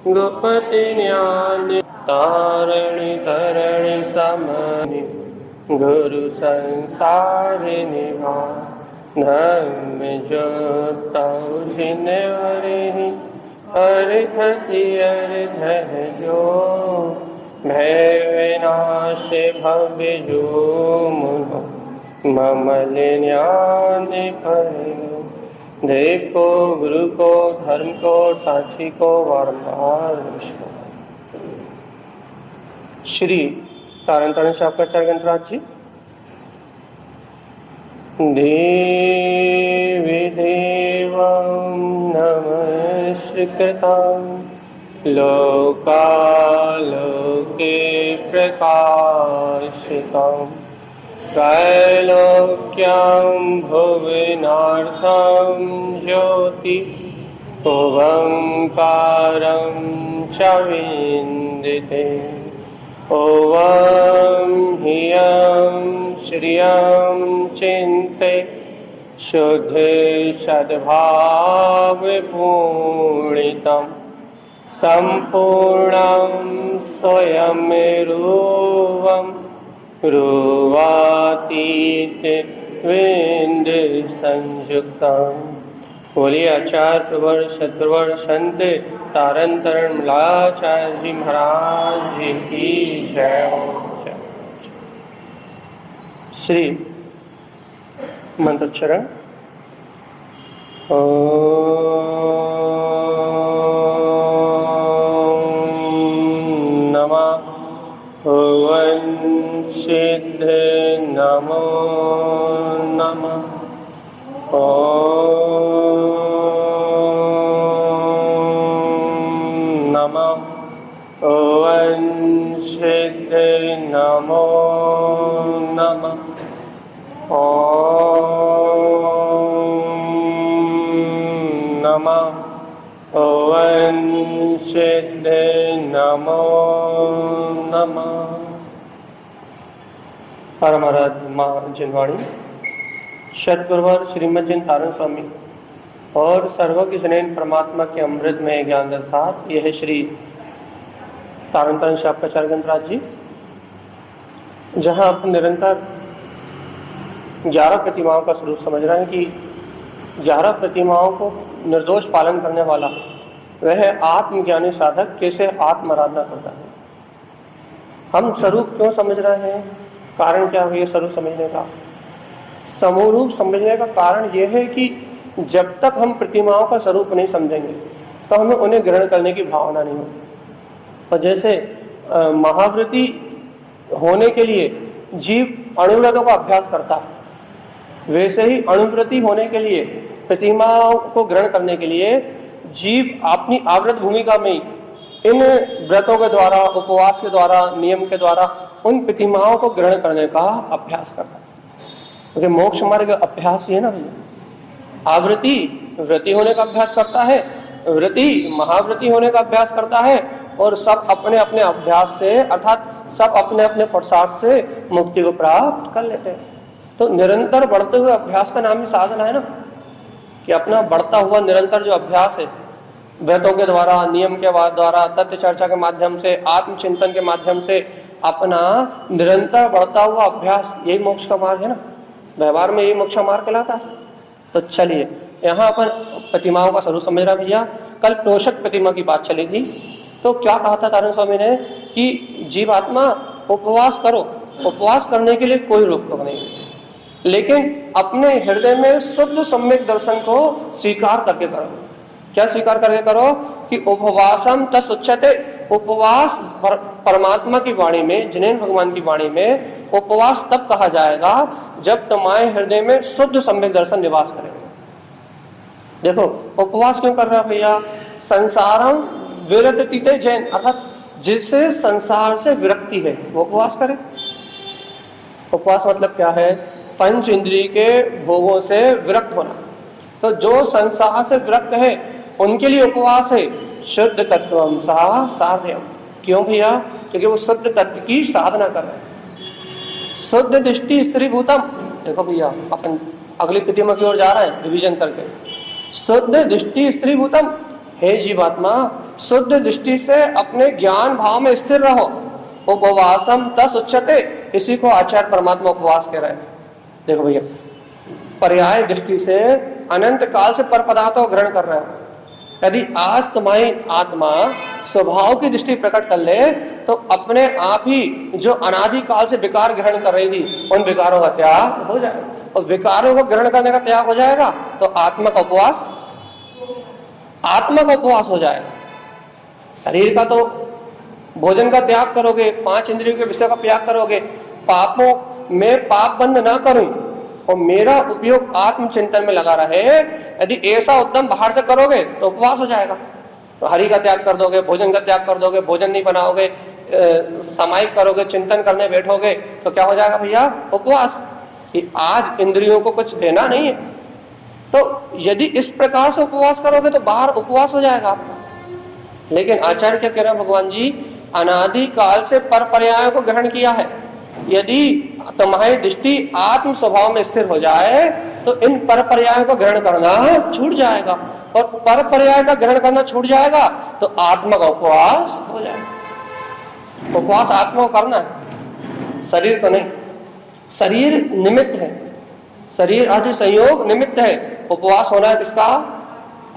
गोपति ज्ञान तारणी तरणि समनि गुरु संसार निभा धर्म ज्योत जिनवरि अर्घति अर्घ जो भय विनाश भव्य जो मुनो ममल ज्ञान पर देव को, गुरु को, धर्म को, साक्षी को बारंबार नमस्कार। श्री तारण तारण शाकाचार्य ग्रंथराज जी। देवी देवं नमस्कृतं लोकालोके प्रकाशितं त्रैलोक्यं भुवनार्थं ज्योति ओंकारं च विन्दिते ओं ह्रियं श्रियं चिन्ते शुद्ध सद्भावपूर्णितं सम्पूर्णं स्वयं रूपं रूपातीत विंद संयुक्तम। बोलिए आचार्य प्रवर सतप्रवर संत तारण तारण मलाचार्य जी महाराज जी की जय। श्री मंत्रोच्चारण। सिद्ध नमो नमः। ओम नमः ओं सिद्ध नमो नमः। ओम नमः ओं सिद्ध नमो नमः। परमाराध्य माँ जिनवाणी सद्गुरुवर श्रीमद जिन तारण स्वामी और सर्वज्ञ जनैन परमात्मा के अमृत में ज्ञान दर्शात यह श्री तारण तारण शाकाचार्य ग्रंथराज जी, जहाँ आप निरंतर 11 प्रतिमाओं का स्वरूप समझ रहे हैं कि 11 प्रतिमाओं को निर्दोष पालन करने वाला वह आत्मज्ञानी साधक कैसे आत्माराधना करता है। हम स्वरूप क्यों समझ रहे हैं, कारण क्या है स्वरूप समझने का? समूह रूप समझने का कारण यह है कि जब तक हम प्रतिमाओं का स्वरूप नहीं समझेंगे तो हमें उन्हें ग्रहण करने की भावना नहीं होगी। और जैसे महाव्रती होने के लिए जीव अणुव्रतों का अभ्यास करता है, वैसे ही अणुव्रती होने के लिए प्रतिमाओं को ग्रहण करने के लिए जीव अपनी आवृत भूमिका में इन व्रतों के द्वारा, उपवास के द्वारा, नियम के द्वारा उन प्रतिमाओं को ग्रहण करने का अभ्यास करता है। क्योंकि मोक्ष मार्ग अभ्यास ही है ना भैया। आवृत्ति व्रती होने का अभ्यास करता है, व्रती महाव्रती होने का अभ्यास करता है, और सब अपने अपने अभ्यास से अर्थात सब अपने अपने पुरुषार्थ से मुक्ति को प्राप्त कर लेते हैं। तो निरंतर बढ़ते हुए अभ्यास का नाम ही साधना है ना, कि अपना बढ़ता हुआ निरंतर जो अभ्यास है व्रतों के द्वारा, नियम के द्वारा, तत्व चर्चा के माध्यम से, आत्मचिंतन के माध्यम से अपना निरंतर बढ़ता हुआ अभ्यास, यही मोक्ष का मार्ग है ना। व्यवहार में यही मोक्ष का मार्ग कहलाता है। तो चलिए यहाँ अपन प्रतिमाओं का स्वरूप समझ रहा भैया। कल पोषक प्रतिमा की बात चली थी, तो क्या कहा था तारण स्वामी ने कि जीवात्मा उपवास करो, उपवास करने के लिए कोई रोक टोक नहीं, लेकिन अपने हृदय में शुद्ध सम्यक दर्शन को स्वीकार करके करो। क्या स्वीकार करके करो कि उपवासम तस् उच्यते। उपवास परमात्मा की वाणी में, जिनेन भगवान की वाणी में उपवास तब कहा जाएगा जब तुम्हारे हृदय में शुद्ध सम्यक दर्शन निवास करेगा। देखो उपवास क्यों कर रहा है भैया? संसारम विरतिते जैन, अर्थात जिससे संसार से विरक्ति है वो उपवास करे। उपवास मतलब क्या है? पंच इंद्रिय के भोगों से विरक्त होना। तो जो संसार से विरक्त है उनके लिए उपवास है शुद्ध तत्वम सा साध्यम। क्यों भैया? क्योंकि वो शुद्ध तत्व की साधना कर रहे हैं। शुद्ध दृष्टि स्त्री भूतम। देखो भैया अपन अगली प्रतिमा की ओर जा रहे हैं रिवीजन करके। शुद्ध दृष्टि स्त्री भूतम, हे जीवात्मा, शुद्ध दृष्टि से अपने ज्ञान भाव में स्थिर रहो। उपवासम तस उच्चते, इसी को आचार्य परमात्मा उपवास कह रहे हैं। देखो भैया, पर्याय दृष्टि से अनंत काल से पर पदार्थों को ग्रहण कर रहे हो। यदि आज तुम्हारी आत्मा स्वभाव की दृष्टि प्रकट कर ले तो अपने आप ही जो अनादि काल से विकार ग्रहण कर रही थी उन विकारों का त्याग हो जाएगा, और विकारों को ग्रहण करने का त्याग हो जाएगा तो आत्मा का उपवास हो जाएगा। शरीर का तो भोजन का त्याग करोगे, 5 इंद्रियों के विषय का त्याग करोगे, पापों में पाप बंद ना करूं और मेरा उपयोग आत्मचिंतन में लगा रहे, यदि ऐसा उद्यम बाहर से करोगे तो उपवास हो जाएगा। तो हरि का त्याग कर दोगे, भोजन का त्याग कर दोगे, भोजन नहीं बनाओगे, सामायिक करोगे, चिंतन करने बैठोगे तो क्या हो जाएगा भैया? उपवास। कि आज इंद्रियों को कुछ देना नहीं है। तो यदि इस प्रकार से उपवास करोगे तो बाहर उपवास हो जाएगा आपका। लेकिन आचार्य क्या कह रहे हैं भगवान जी? अनादि काल से पर पर्यायों को ग्रहण किया है। यदि तुम्हारी दृष्टि आत्म स्वभाव में स्थिर हो जाए तो इन पर पर्यायों को ग्रहण करना छूट जाएगा, और पर पर्याय का ग्रहण करना छूट जाएगा तो आत्मा का उपवास हो जाएगा। उपवास आत्मा को करना है, शरीर को नहीं। शरीर निमित्त है, शरीर आदि संयोग निमित्त है, उपवास होना है किसका?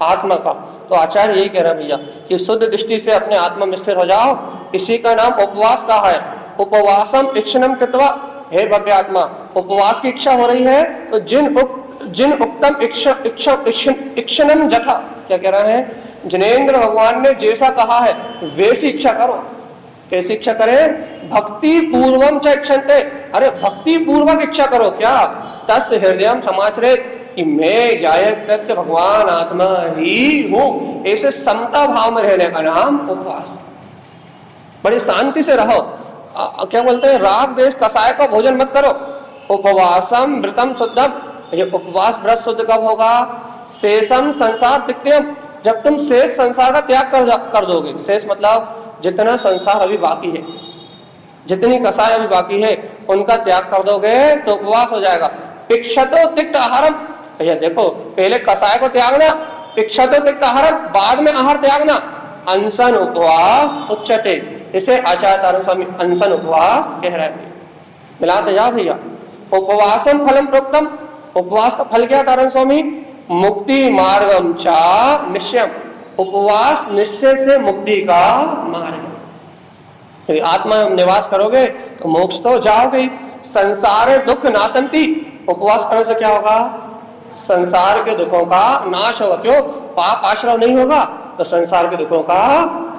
आत्मा का। तो आचार्य यही कह रहे हैं भैया कि शुद्ध दृष्टि से अपने आत्मा में स्थिर हो जाओ, इसी का नाम उपवास का है। उपवासम इक्षणम कृत्वा, हे भव्य आत्मा, उपवास की इच्छा हो रही है तो जिन उक्तम इक्षणम जथा, क्या कह रहे हैं? जिनेन्द्र भगवान ने जैसा कहा है वैसी इच्छा करो। कैसी इच्छा करें? भक्ति पूर्वम च इक्षन्ते, अरे भक्ति पूर्वक इच्छा करो। क्या? तस् हृदयम समाचरेत, कि मैं ज्ञायकृत्य भगवान आत्मा ही हूं। ऐसे समता भाव में रहने का नाम उपवास। बड़ी शांति से रहो। क्या बोलते हैं? राग देश कसाय का भोजन मत करो। उपवासम व्रतम शुद्धम, ये उपवास व्रत शुद्ध कब होगा? शेषम संसार तिक्त्यम, जब तुम शेष संसार का त्याग कर दोगे। शेष मतलब जितना संसार अभी बाकी है, जितनी कसाय अभी बाकी है उनका त्याग कर दोगे तो उपवास हो जाएगा। पिक्षतो तिक्त आहारम, भैया देखो, पहले कसाय को त्यागना, पिक्षतो तिक्त आहारम, बाद में आहार त्यागना। अनशन उपवास उच्चते, इसे आचार्य तारण स्वामी अनशन उपवास कह रहे हैं। मिलाते जाओ भैया। उपवासम फलम प्रोक्तम, उपवास का फल क्या तारण स्वामी? मुक्ति मार्गम चा निश्चयम, उपवास निश्चय से मुक्ति का मार्ग है। आत्मा में निवास करोगे तो मोक्ष तो जाओगे। संसार दुख नाशंति, उपवास करने से क्या होगा? संसार के दुखों का नाश होगा। क्यों? पाप आश्रव नहीं होगा तो संसार के दुखों का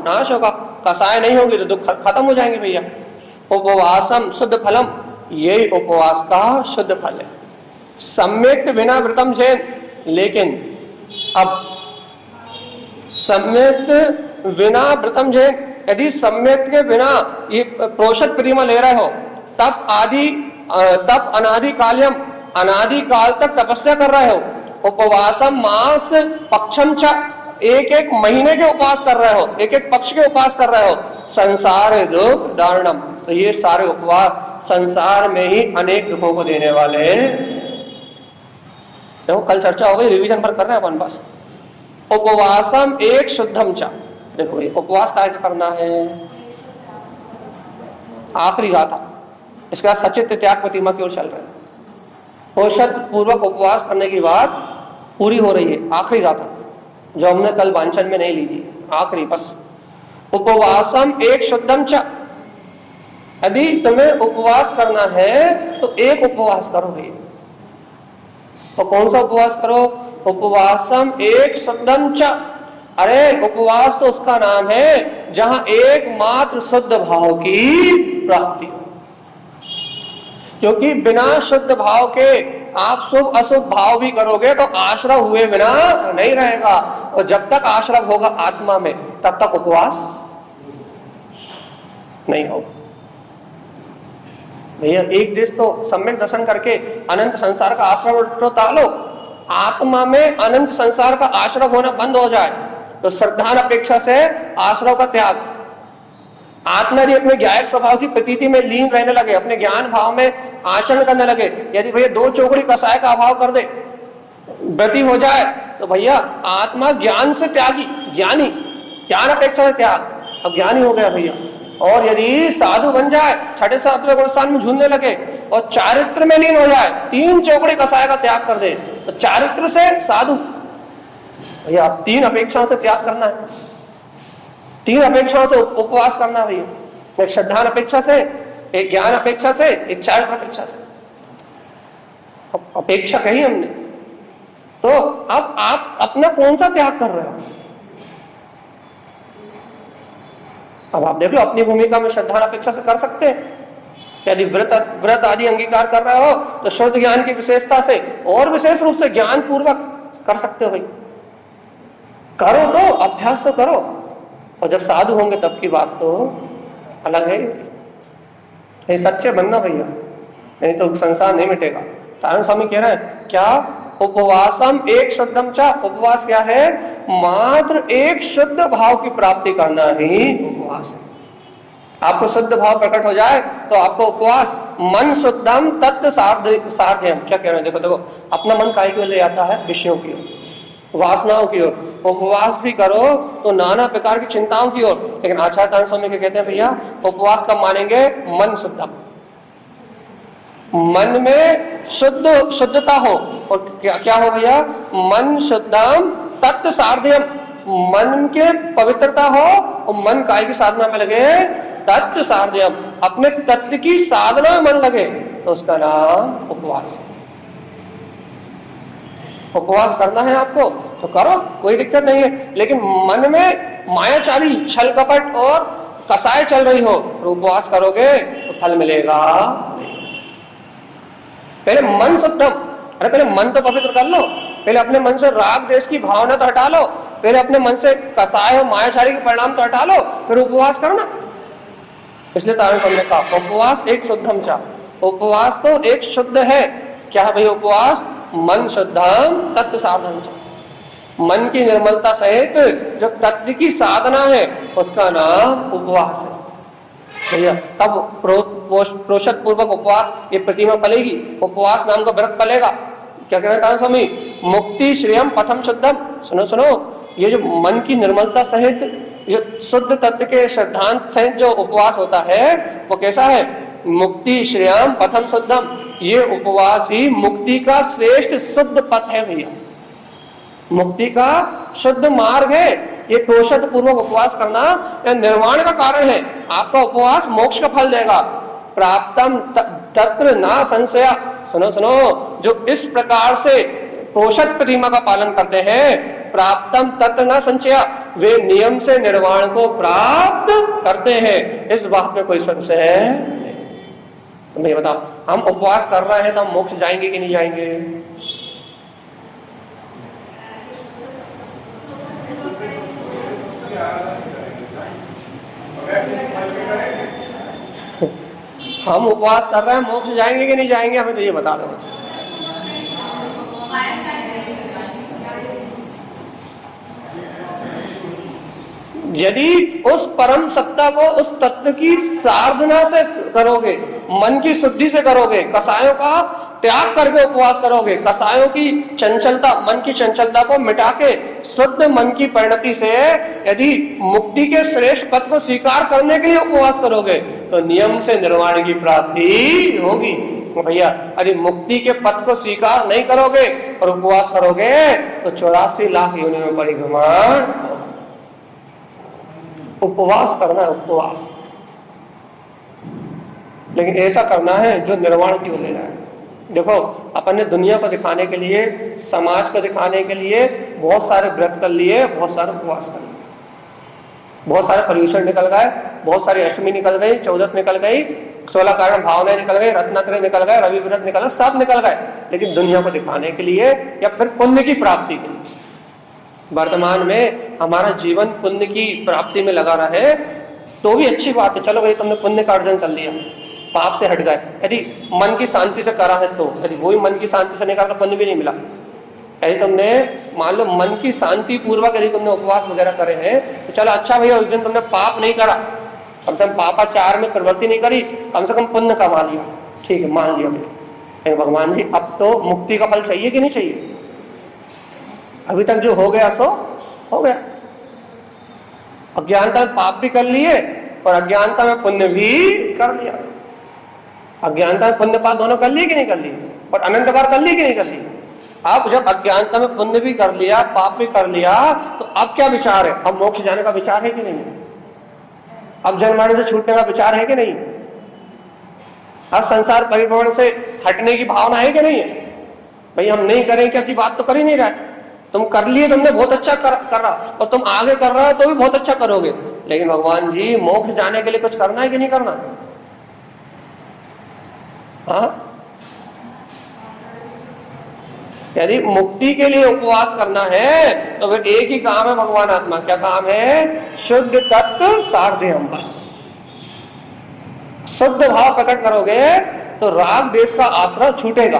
नाश होगा। कसाय नहीं होगी तो दुख खत्म हो जाएंगे भैया। उपवासम शुद्ध फलम, यही उपवास का शुद्ध फल है। सम्यक बिना व्रतम जैन, लेकिन अब सम्यक बिना व्रतम जैन, यदि सम्यक के बिना ये प्रोषद प्रीमा ले रहे हो तब अनादि काल्यम, अनादि काल तक तपस्या कर रहे हो। उपवासम मास पक्षम च, एक एक महीने के उपवास कर रहे हो, एक एक पक्ष के उपवास कर रहे हो। संसार दुख दारुणम, तो ये सारे उपवास संसार में ही अनेक दुखों को देने वाले हैं। देखो कल चर्चा हो गई, रिवीजन पर कर रहे हैं अपन बस। उपवासम एक शुद्धम चा, देखो ये उपवास कार्य करना है। आखिरी गाथा, इसके बाद सचित त्याग प्रतिमा की ओर चल रहे हैं। पोषद पूर्वक उपवास करने की बात पूरी हो रही है। आखिरी गाथा जो हमने कल वांछन में नहीं ली थी, आखिरी बस। उपवासम एक शुद्धम च, यदि तुम्हें उपवास करना है तो एक उपवास करो भैया। तो कौन सा उपवास करो? उपवासम एक शुद्धम च, अरे उपवास तो उसका नाम है जहां एकमात्र शुद्ध भाव की प्राप्ति हो। क्योंकि बिना शुद्ध भाव के आप शुभ अशुभ भाव भी करोगे तो आश्रव हुए बिना नहीं रहेगा, और जब तक आश्रव होगा आत्मा में तब तक उपवास नहीं होगा भैया। एक देश तो सम्यक दर्शन करके अनंत संसार का आश्रव तो टालो। आत्मा में अनंत संसार का आश्रव होना बंद हो जाए तो श्रद्धान अपेक्षा से आश्रव का त्याग, आत्मा भी अपने ज्ञायक स्वभाव की प्रतीति में लीन रहने लगे, अपने ज्ञान भाव में आचरण करने लगे। यदि भैया 2 चौकड़ी कसाय का अभाव कर दे, व्रती हो जाए तो भैया आत्मा ज्ञान से त्यागी, ज्ञानी, ज्ञान अपेक्षा से त्याग, अब ज्ञानी हो गया भैया। और यदि साधु बन जाए, छठे सातवें गुणस्थान में झूलने लगे और चारित्र में लीन हो जाए, 3 चौकड़ी कसाय का त्याग कर दे, तो चारित्र से साधु। भैया 3 अपेक्षाओं से त्याग करना है, 3 अपेक्षाओं से उपवास करना है भैया। एक श्रद्धान अपेक्षा से, एक ज्ञान अपेक्षा से, एक चारित्र अपेक्षा से। अपेक्षा कही हमने, तो अब आप अपना कौन सा त्याग कर रहे हो? अब आप देख लो, अपनी भूमिका में श्रद्धान अपेक्षा से कर सकते हैं। यदि व्रत आदि अंगीकार कर रहे हो तो शुद्ध ज्ञान की विशेषता से और विशेष रूप से ज्ञान पूर्वक कर सकते हो भाई। करो तो, अभ्यास तो करो, और जब साधु होंगे तब की बात तो अलग है। ये सच्चे बनना भैया, नहीं तो संसार नहीं मिटेगा। तारण स्वामी कह रहे हैं क्या? उपवासम एक शुद्धम चा। उपवास क्या है? मात्र एक शुद्ध भाव की प्राप्ति करना ही उपवास है। आपको शुद्ध भाव प्रकट हो जाए तो आपको उपवास, मन शुद्धम तत्व साध्यम। क्या कह रहे हैं? देखो देखो, अपना मन काहे के लिए आता है? विषयों की ओर, वासनाओं की ओर। उपवास भी करो तो नाना प्रकार की चिंताओं की ओर। लेकिन आचार्य तारण स्वामी के कहते हैं भैया उपवास कब मानेंगे? मन शुद्धम, मन में शुद्धता हो। और क्या हो भैया? मन शुद्धम तत्व साध्यम, मन के पवित्रता हो और मन काय की साधना में लगे, तत्व साध्यम, अपने तत्व की साधना में मन लगे, तो उसका नाम उपवास है। उपवास करना है आपको तो करो, कोई दिक्कत नहीं है। लेकिन मन में मायाचारी, छल कपट और कसाय चल रही हो तो उपवास करोगे तो फल मिलेगा। पहले मन शुद्धम, अरे पहले मन तो पवित्र कर लो, पहले अपने मन से राग द्वेष की भावना तो हटा लो, पहले अपने मन से कसाय और मायाचारी के परिणाम तो हटा लो, फिर उपवास करना। इसलिए तारण स्वामी ने कहा उपवास एक शुद्धम चा। उपवास तो एक शुद्ध है। क्या है भाई उपवास? मन शुद्धम तत्व साधन चा। मन की निर्मलता सहित जो तत्व की साधना है उसका नाम उपवास है भैया। तब प्रोषद पूर्वक उपवास ये प्रतिमा पलेगी, उपवास नाम का व्रत पलेगा। क्या कह रहे हैं तारण स्वामी? मुक्ति श्रेयम पथम शुद्धम। सुनो सुनो, ये जो मन की निर्मलता सहित, जो शुद्ध तत्व के सिद्धांत सहित जो उपवास होता है वो कैसा है? मुक्ति श्रेयम पथम शुद्धम। ये उपवास ही मुक्ति का श्रेष्ठ शुद्ध पथ है भैया, मुक्ति का शुद्ध मार्ग है। ये प्रोषद पूर्वक उपवास करना यह निर्वाण का कारण है। आपका उपवास मोक्ष का फल देगा। प्राप्तम तत्र ना संशय। सुनो सुनो, जो इस प्रकार से प्रोषद प्रतिमा का पालन करते हैं, प्राप्तम तत्र ना संशय, वे नियम से निर्वाण को प्राप्त करते हैं। इस बात में कोई संशय नहीं। तुम ये बताओ, हम उपवास कर रहे हैं तो हम मोक्ष जाएंगे कि नहीं जाएंगे? हम उपवास कर रहे हैं, मोक्ष जाएंगे कि नहीं जाएंगे? हमें तो ये बता दो। यदि उस परम सत्ता को, उस तत्व की साधना से करोगे, मन की शुद्धि से करोगे, कसायों का त्याग करके उपवास करोगे, कसायों की चंचलता, मन की चंचलता को मिटा के शुद्ध मन की परिणति से यदि मुक्ति के श्रेष्ठ पद को स्वीकार करने के लिए उपवास करोगे तो नियम से निर्वाण की प्राप्ति होगी। तो भैया यदि मुक्ति के पद को स्वीकार नहीं करोगे और उपवास करोगे तो 84 लाख योनि में परिभ्रमण। उपवास करना है, उपवास, लेकिन ऐसा करना है जो निर्वाण की ओर ले जाए। देखो अपन ने दुनिया को दिखाने के लिए, समाज को दिखाने के लिए बहुत सारे व्रत कर लिए, बहुत सारे उपवास कर लिए, बहुत सारे पर्यूषण निकल गए, बहुत सारी अष्टमी निकल गई, 14 निकल गई, 16 कारण भावनाएं निकल गई, रत्नत्रय निकल गए, रवि व्रत निकल गए, सब निकल गए, लेकिन दुनिया को दिखाने के लिए या फिर पुण्य की प्राप्ति के लिए। वर्तमान में हमारा जीवन पुण्य की प्राप्ति में लगा रहे तो भी अच्छी बात है। चलो भाई तुमने पुण्य का अर्जन कर लिया, पाप से हट गए, यदि मन की शांति से करा है तो, यदि वही मन की शांति से नहीं करा तो पुण्य भी नहीं मिला। यदि तुमने मान लो मन की शांति पूर्वक यदि तुमने उपवास वगैरह करे हैं तो चलो अच्छा भैया, उस दिन तुमने पाप नहीं करा, कम से कम पापाचार में प्रवृत्ति नहीं करी, कम से कम पुण्य कमा लिया, ठीक है मान लिया भैया। भगवान जी अब तो मुक्ति का फल चाहिए कि नहीं चाहिए? अभी तक जो हो गया सो हो गया, अज्ञानता में पाप भी कर लिए और अज्ञानता में पुण्य भी कर लिया। अज्ञानता में पुण्य पाप दोनों कर लिए कि नहीं कर लिए, और अनंत बार कर लिए कि नहीं कर लिए। अब जब अज्ञानता में पुण्य भी कर लिया, पाप भी कर लिया, तो अब क्या विचार है? अब मोक्ष जाने का विचार है कि नहीं? अब जन्म मरण से छूटने का विचार है कि नहीं? अब संसार परिभ्रमण से हटने की भावना है कि नहीं है? भाई हम नहीं करें क्या की बात तो कर ही नहीं रहा है। तुम कर लिए, तुमने बहुत अच्छा कर रहा, और तुम आगे कर रहे हो तो भी बहुत अच्छा करोगे, लेकिन भगवान जी मोक्ष जाने के लिए कुछ करना है कि नहीं करना? हाँ, यदि मुक्ति के लिए उपवास करना है तो फिर एक ही काम है भगवान आत्मा। क्या काम है? शुद्ध तत्व सार्धेयम। बस शुद्ध भाव प्रकट करोगे तो राग देश का आश्रय छूटेगा,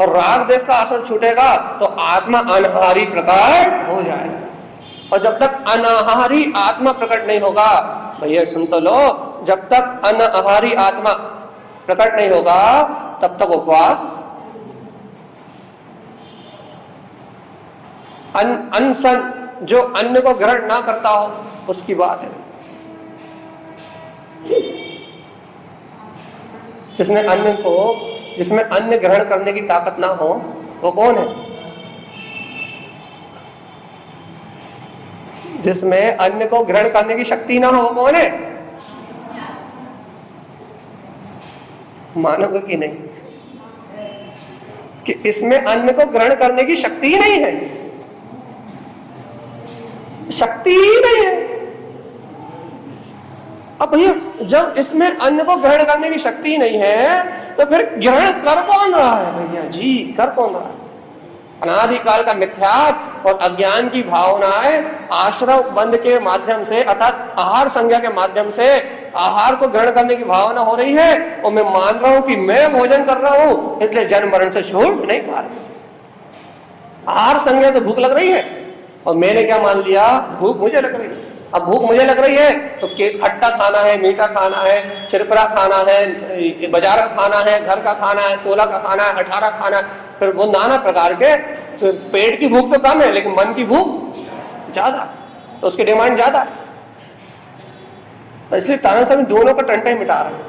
और राग देश का आश्रय छूटेगा तो आत्मा अनाहारी प्रकट हो जाएगा। और जब तक अनाहारी आत्मा प्रकट नहीं होगा, भैया सुन तो लो, जब तक अनाहारी आत्मा प्रकट नहीं होगा तब तक उपवास अनशन, जो अन्न को ग्रहण ना करता हो उसकी बात है। जिसमें अन्न ग्रहण करने की ताकत ना हो वो कौन है? जिसमें अन्न को ग्रहण करने की शक्ति ना हो वो कौन है? मानोगे कि नहीं कि इसमें अन्न को ग्रहण करने की शक्ति ही नहीं है, शक्ति ही नहीं है। अब भैया जब इसमें अन्न को ग्रहण करने की शक्ति ही नहीं है तो फिर ग्रहण कर कौन रहा है? भैया जी कर कौन रहा है? अनादिकाल का मिथ्यात्व और अज्ञान की भावनाएं आश्रव बंध के माध्यम से, अर्थात आहार संज्ञा के माध्यम से आहार को ग्रहण करने की भावना हो रही है, और मैं मान रहा हूं कि मैं भोजन कर रहा हूं इसलिए जन्म मरण से छूट नहीं पा रहा। आहार संज्ञा से भूख लग रही है और मैंने क्या मान लिया? भूख मुझे लग रही है। अब भूख मुझे लग रही है तो केस खट्टा खाना है, मीठा खाना है, चिरपरा खाना है, बाजार का खाना है, घर का खाना है, 16 का खाना है, 18 खाना है, फिर वो नाना प्रकार के। तो पेट की भूख तो कम है लेकिन मन की भूख ज्यादा, तो उसकी डिमांड ज्यादा है। इसलिए ताना स्वामी दोनों का टंटा ही मिटा रहे हैं।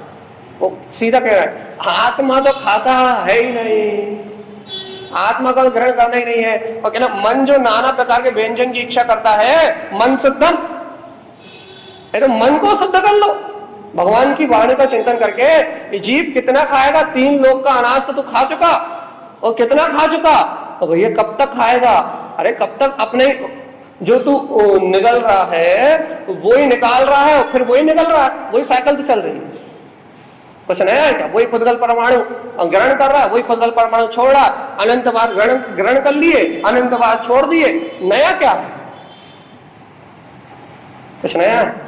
वो सीधा कह रहा है आत्मा तो खाता है ही नहीं, आत्मा का ग्रहण करना ही नहीं है। और कहना मन जो नाना प्रकार के व्यंजन की इच्छा करता है, मन शुद्धम, तो मन को शुद्ध कर लो। भगवान की वाणी का चिंतन करके जीव कितना खाएगा? 3 लोक का अनाज तो तू खा चुका, और कितना खा चुका? तो भैया कब तक खाएगा? अरे कब तक अपने जो तू निगल रहा है वो ही निकाल रहा है, और फिर वही निकल रहा है, वही साइकिल तो चल रही है। कुछ नया है क्या? वही पुद्गल परमाणु ग्रहण कर रहा है, वही पुद्गल परमाणु छोड़ रहा है, अनंत बार ग्रहण कर लिए, अनंत बार छोड़ दिए। नया क्या है? कुछ नया है?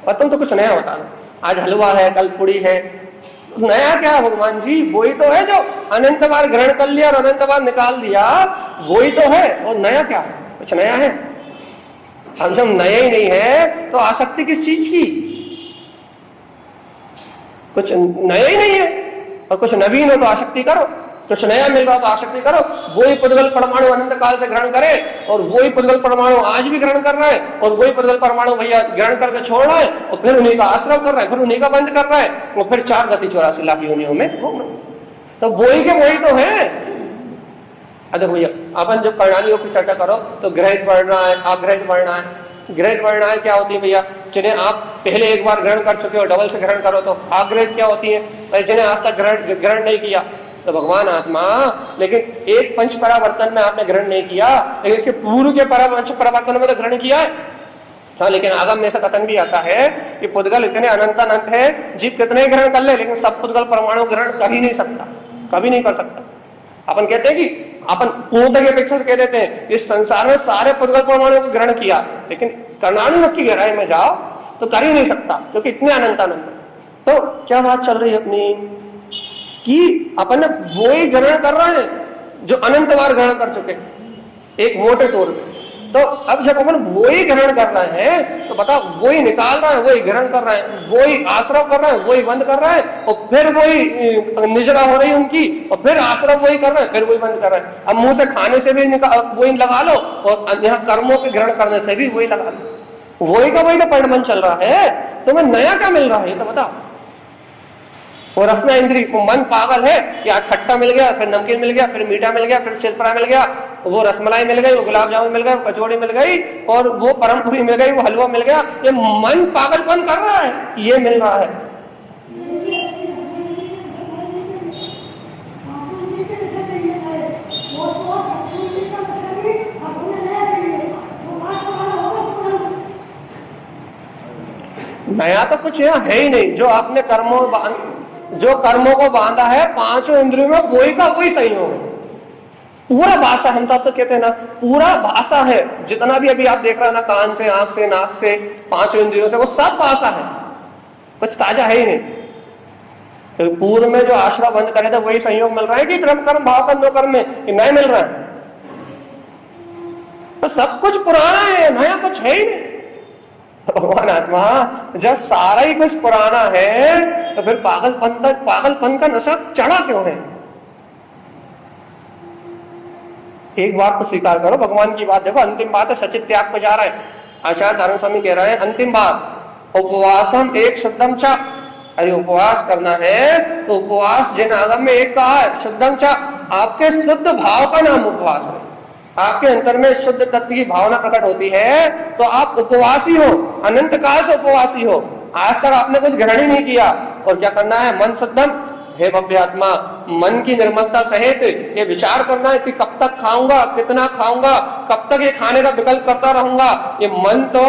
और तुम तो कुछ नया बता दो। आज हलवा है, कल पूड़ी है, नया क्या है भगवान जी? वही तो है जो अनंत बार ग्रहण कर लिया और अनंत बार निकाल दिया, वही तो है। और नया क्या है? कुछ नया है? हम जब नया ही नहीं है तो आसक्ति किस चीज की? कुछ नया ही नहीं है, और कुछ नवीन हो तो आसक्ति करो, कुछ नया मिल रहा तो आसक्ति करो। वही पुद्गल परमाणु अनंत काल से ग्रहण करे, और वही पुद्गल परमाणु आज भी ग्रहण कर रहा है, और वही पुद्गल परमाणु भैया ग्रहण करके छोड़ रहा है, और फिर उन्हीं का आश्रम कर रहा है, फिर उन्हीं का बंद कर रहा है, और फिर 4 गति 84 लाख योनियों में घूम रहा है। तो वही के वही तो है। अच्छा भैया अपन जो प्रणालियों की चर्चा करो तो ग्रहित पढ़ना है, अग्रहित पढ़ना है। ग्रहित वर्णाएं क्या होती है भैया? जिन्हें आप पहले एक बार ग्रहण कर चुके हो, डबल से ग्रहण करो तो। अग्रहित क्या होती है? जिन्हें आज तक ग्रहण नहीं किया। तो भगवान आत्मा, लेकिन एक पंच परावर्तन में आपने ग्रहण नहीं किया, लेकिन इसके पूर्व के पंच परावर्तन में तो ग्रहण किया है। हाँ, लेकिन आगम में ऐसा कथन भी आता है कि पुद्गल इतने अनंत अनंत है, जीव कितने ही ग्रहण कर ले लेकिन सब पुद्गल परमाणु ग्रहण कर ही नहीं सकता, कभी नहीं कर सकता। अपन कहते हैं कि अपन पूर्ण की अपेक्षा से कह देते हैं इस संसार में सारे पुद्गल परमाणु को ग्रहण किया, लेकिन कर्णाणु की गहराई में जाओ तो कर ही नहीं सकता, क्योंकि इतने अनंत अनंत। तो क्या बात चल रही है अपनी कि अपन वो ही ग्रहण कर रहे हैं जो अनंत बार ग्रहण कर चुके, एक मोटे तौर पे। तो अब जब अपन वही ग्रहण कर रहे हैं तो बताओ, वही निकाल रहा है, वही ग्रहण कर रहा है, वही आश्रव कर रहा है, वही बंद कर रहा है, और फिर वही निजरा हो रही है उनकी, और फिर आश्रव वही कर रहे हैं, फिर वही बंद कर रहे हैं। अब मुंह से खाने से भी वही लगा लो, और यहाँ कर्मों के ग्रहण करने से भी वही लगा लो, वही का वही तो परिणमन चल रहा है। तुम्हें नया क्या मिल रहा है ये तो बताओ। वो रसना इंद्री, वो मन पागल है कि आज खट्टा मिल गया, फिर नमकीन मिल गया, फिर मीठा मिल गया, फिर शिरपरा मिल गया, वो रसमलाई मिल गई, वो गुलाब जामुन मिल गए, वो कचौड़ी मिल गई, और वो परम पूरी मिल गई, वो हलवा मिल गया। ये मन पागलपन कर रहा है, ये मिल रहा है। नया तो कुछ यहाँ है ही नहीं। जो आपने कर्मों को बांधा है पांचों इंद्रियों में, वही का वही संयोग है। पूरा भाषा, हम तो आपसे कहते हैं ना, पूरा भाषा है। जितना भी अभी आप देख रहे हैं ना, कान से, आंख से, नाक से, पांचों इंद्रियों से, वो सब भाषा है, कुछ ताजा है ही नहीं। तो पूर्व में जो आश्रय बंद करे थे वही संयोग मिल रहा है कि क्रम कर्म भाव कर्म दो कर्म में नया मिल रहा है। तो सब कुछ पुराना है, नया कुछ है ही नहीं। भगवान आत्मा जब सारा ही कुछ पुराना है तो फिर पागलपन का नशा चढ़ा क्यों है? एक बार तो स्वीकार करो, भगवान की बात देखो। अंतिम बात है, सचित त्याग पे जा रहा है। आचार्य धारण स्वामी कह रहे हैं अंतिम बात, उपवासम एक शुद्धम चा। अरे उपवास करना है तो उपवास जिन आगम में एक कहा है, शुद्धम चा, आपके शुद्ध भाव का नाम उपवास है। आपके अंतर में शुद्ध तत्व की भावना प्रकट होती है तो आप उपवासी हो, अनंत काल से उपवासी हो। आज तक आपने कुछ ग्रहण ही नहीं किया। और क्या करना है? मन शुद्धम, हे भव्य आत्मा, मन की निर्मलता सहित ये विचार करना है कि कब तक खाऊंगा, कितना खाऊंगा, कब तक ये खाने का विकल्प करता रहूंगा। ये मन तो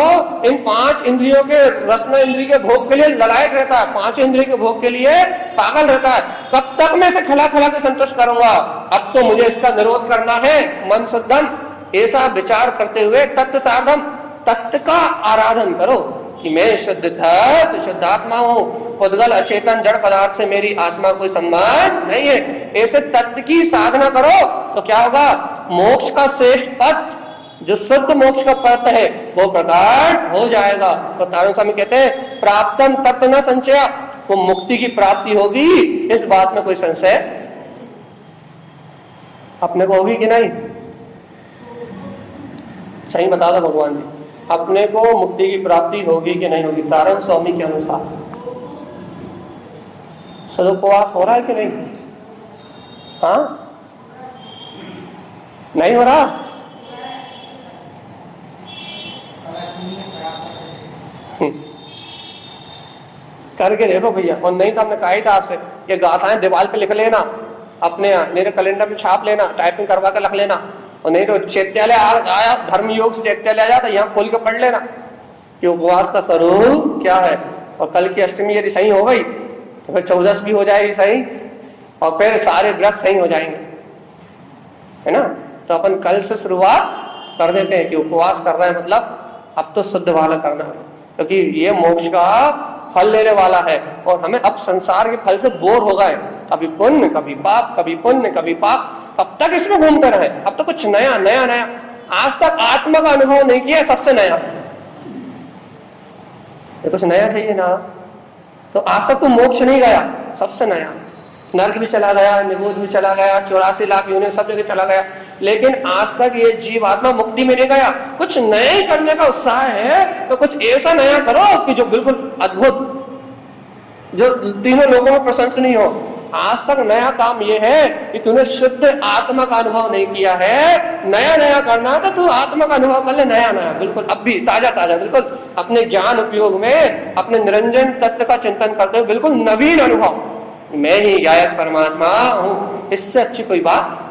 इन पांच इंद्रियों के, रसना इंद्रिय के भोग के लिए ललायक रहता है, पांच इंद्रिय के भोग के लिए पागल रहता है। कब तक मैं इसे खिला खिला के संतुष्ट करूंगा? अब तो मुझे इसका निरोध करना है। मन शुद्धम, ऐसा विचार करते हुए तत्व साधम, तत्व का आराधन करो कि मैं शुद्ध तत्व, शुद्ध आत्मा हूं। उद्गल अचेतन जड़ पदार्थ से मेरी आत्मा कोई संबंध नहीं है। ऐसे तत्व की साधना करो तो क्या होगा? मोक्ष का श्रेष्ठ पथ, जो शुद्ध मोक्ष का पथ है, वो प्रकट हो जाएगा। तो तारण स्वामी कहते हैं प्राप्तम तत्व न संचय, वो मुक्ति की प्राप्ति होगी, इस बात में कोई संशय अपने को होगी कि नहीं? सही बता दो भगवान जी, अपने को मुक्ति की प्राप्ति होगी कि नहीं होगी? तारण स्वामी के अनुसार सदुपवास हो रहा है कि नहीं? हाँ, नहीं हो रहा? करके देखो भैया। और नहीं तो हमने कहा ही था आपसे, ये गाथाएं दीवार पे लिख लेना, अपने मेरे कैलेंडर में छाप लेना, टाइपिंग करवा कर रख लेना। और नहीं तो चैत्यालय आया, धर्म योग से चैत्यालय आ जाता, यहाँ खोल के पढ़ लेना कि उपवास का स्वरूप क्या है। और कल की अष्टमी यदि सही हो गई तो फिर 14 भी हो जाएगी सही, और फिर सारे व्रत सही हो जाएंगे, है ना? तो अपन कल से शुरुआत कर देते हैं कि उपवास कर रहे हैं, मतलब अब तो शुद्ध वाला करना है, क्योंकि ये मोक्ष का फल लेने वाला है। और हमें अब संसार के फल से बोर हो गए, कभी पुण्य कभी पाप, कभी पुण्य कभी पाप, कब तक इसमें घूमते रहे? अब तो कुछ नया नया नया। आज तक आत्मा का अनुभव नहीं किया, सबसे नया तो कुछ नया चाहिए ना। तो आज तक तो मोक्ष नहीं गया, सबसे नया। नर्क भी चला गया, निबोध भी चला गया, 84 लाख योनि सब जगह चला गया, लेकिन आज तक ये जीव आत्मा मुक्ति में नहीं गया। कुछ नया ही करने का उत्साह है तो कुछ ऐसा नया करो कि जो बिल्कुल अद्भुत, जो तीनों लोगों में प्रशंसनीय हो। आज तक नया काम ये है कि तूने शुद्ध आत्मा का अनुभव नहीं किया है। नया नया करना है तो तू आत्मा का अनुभव कर ले, नया नया, बिल्कुल अब भी ताजा ताजा, बिल्कुल अपने ज्ञान उपयोग में अपने निरंजन तत्व का चिंतन करते हुए बिल्कुल नवीन अनुभव, मैं ही गायक परमात्मा हूं। इससे अच्छी कोई बात?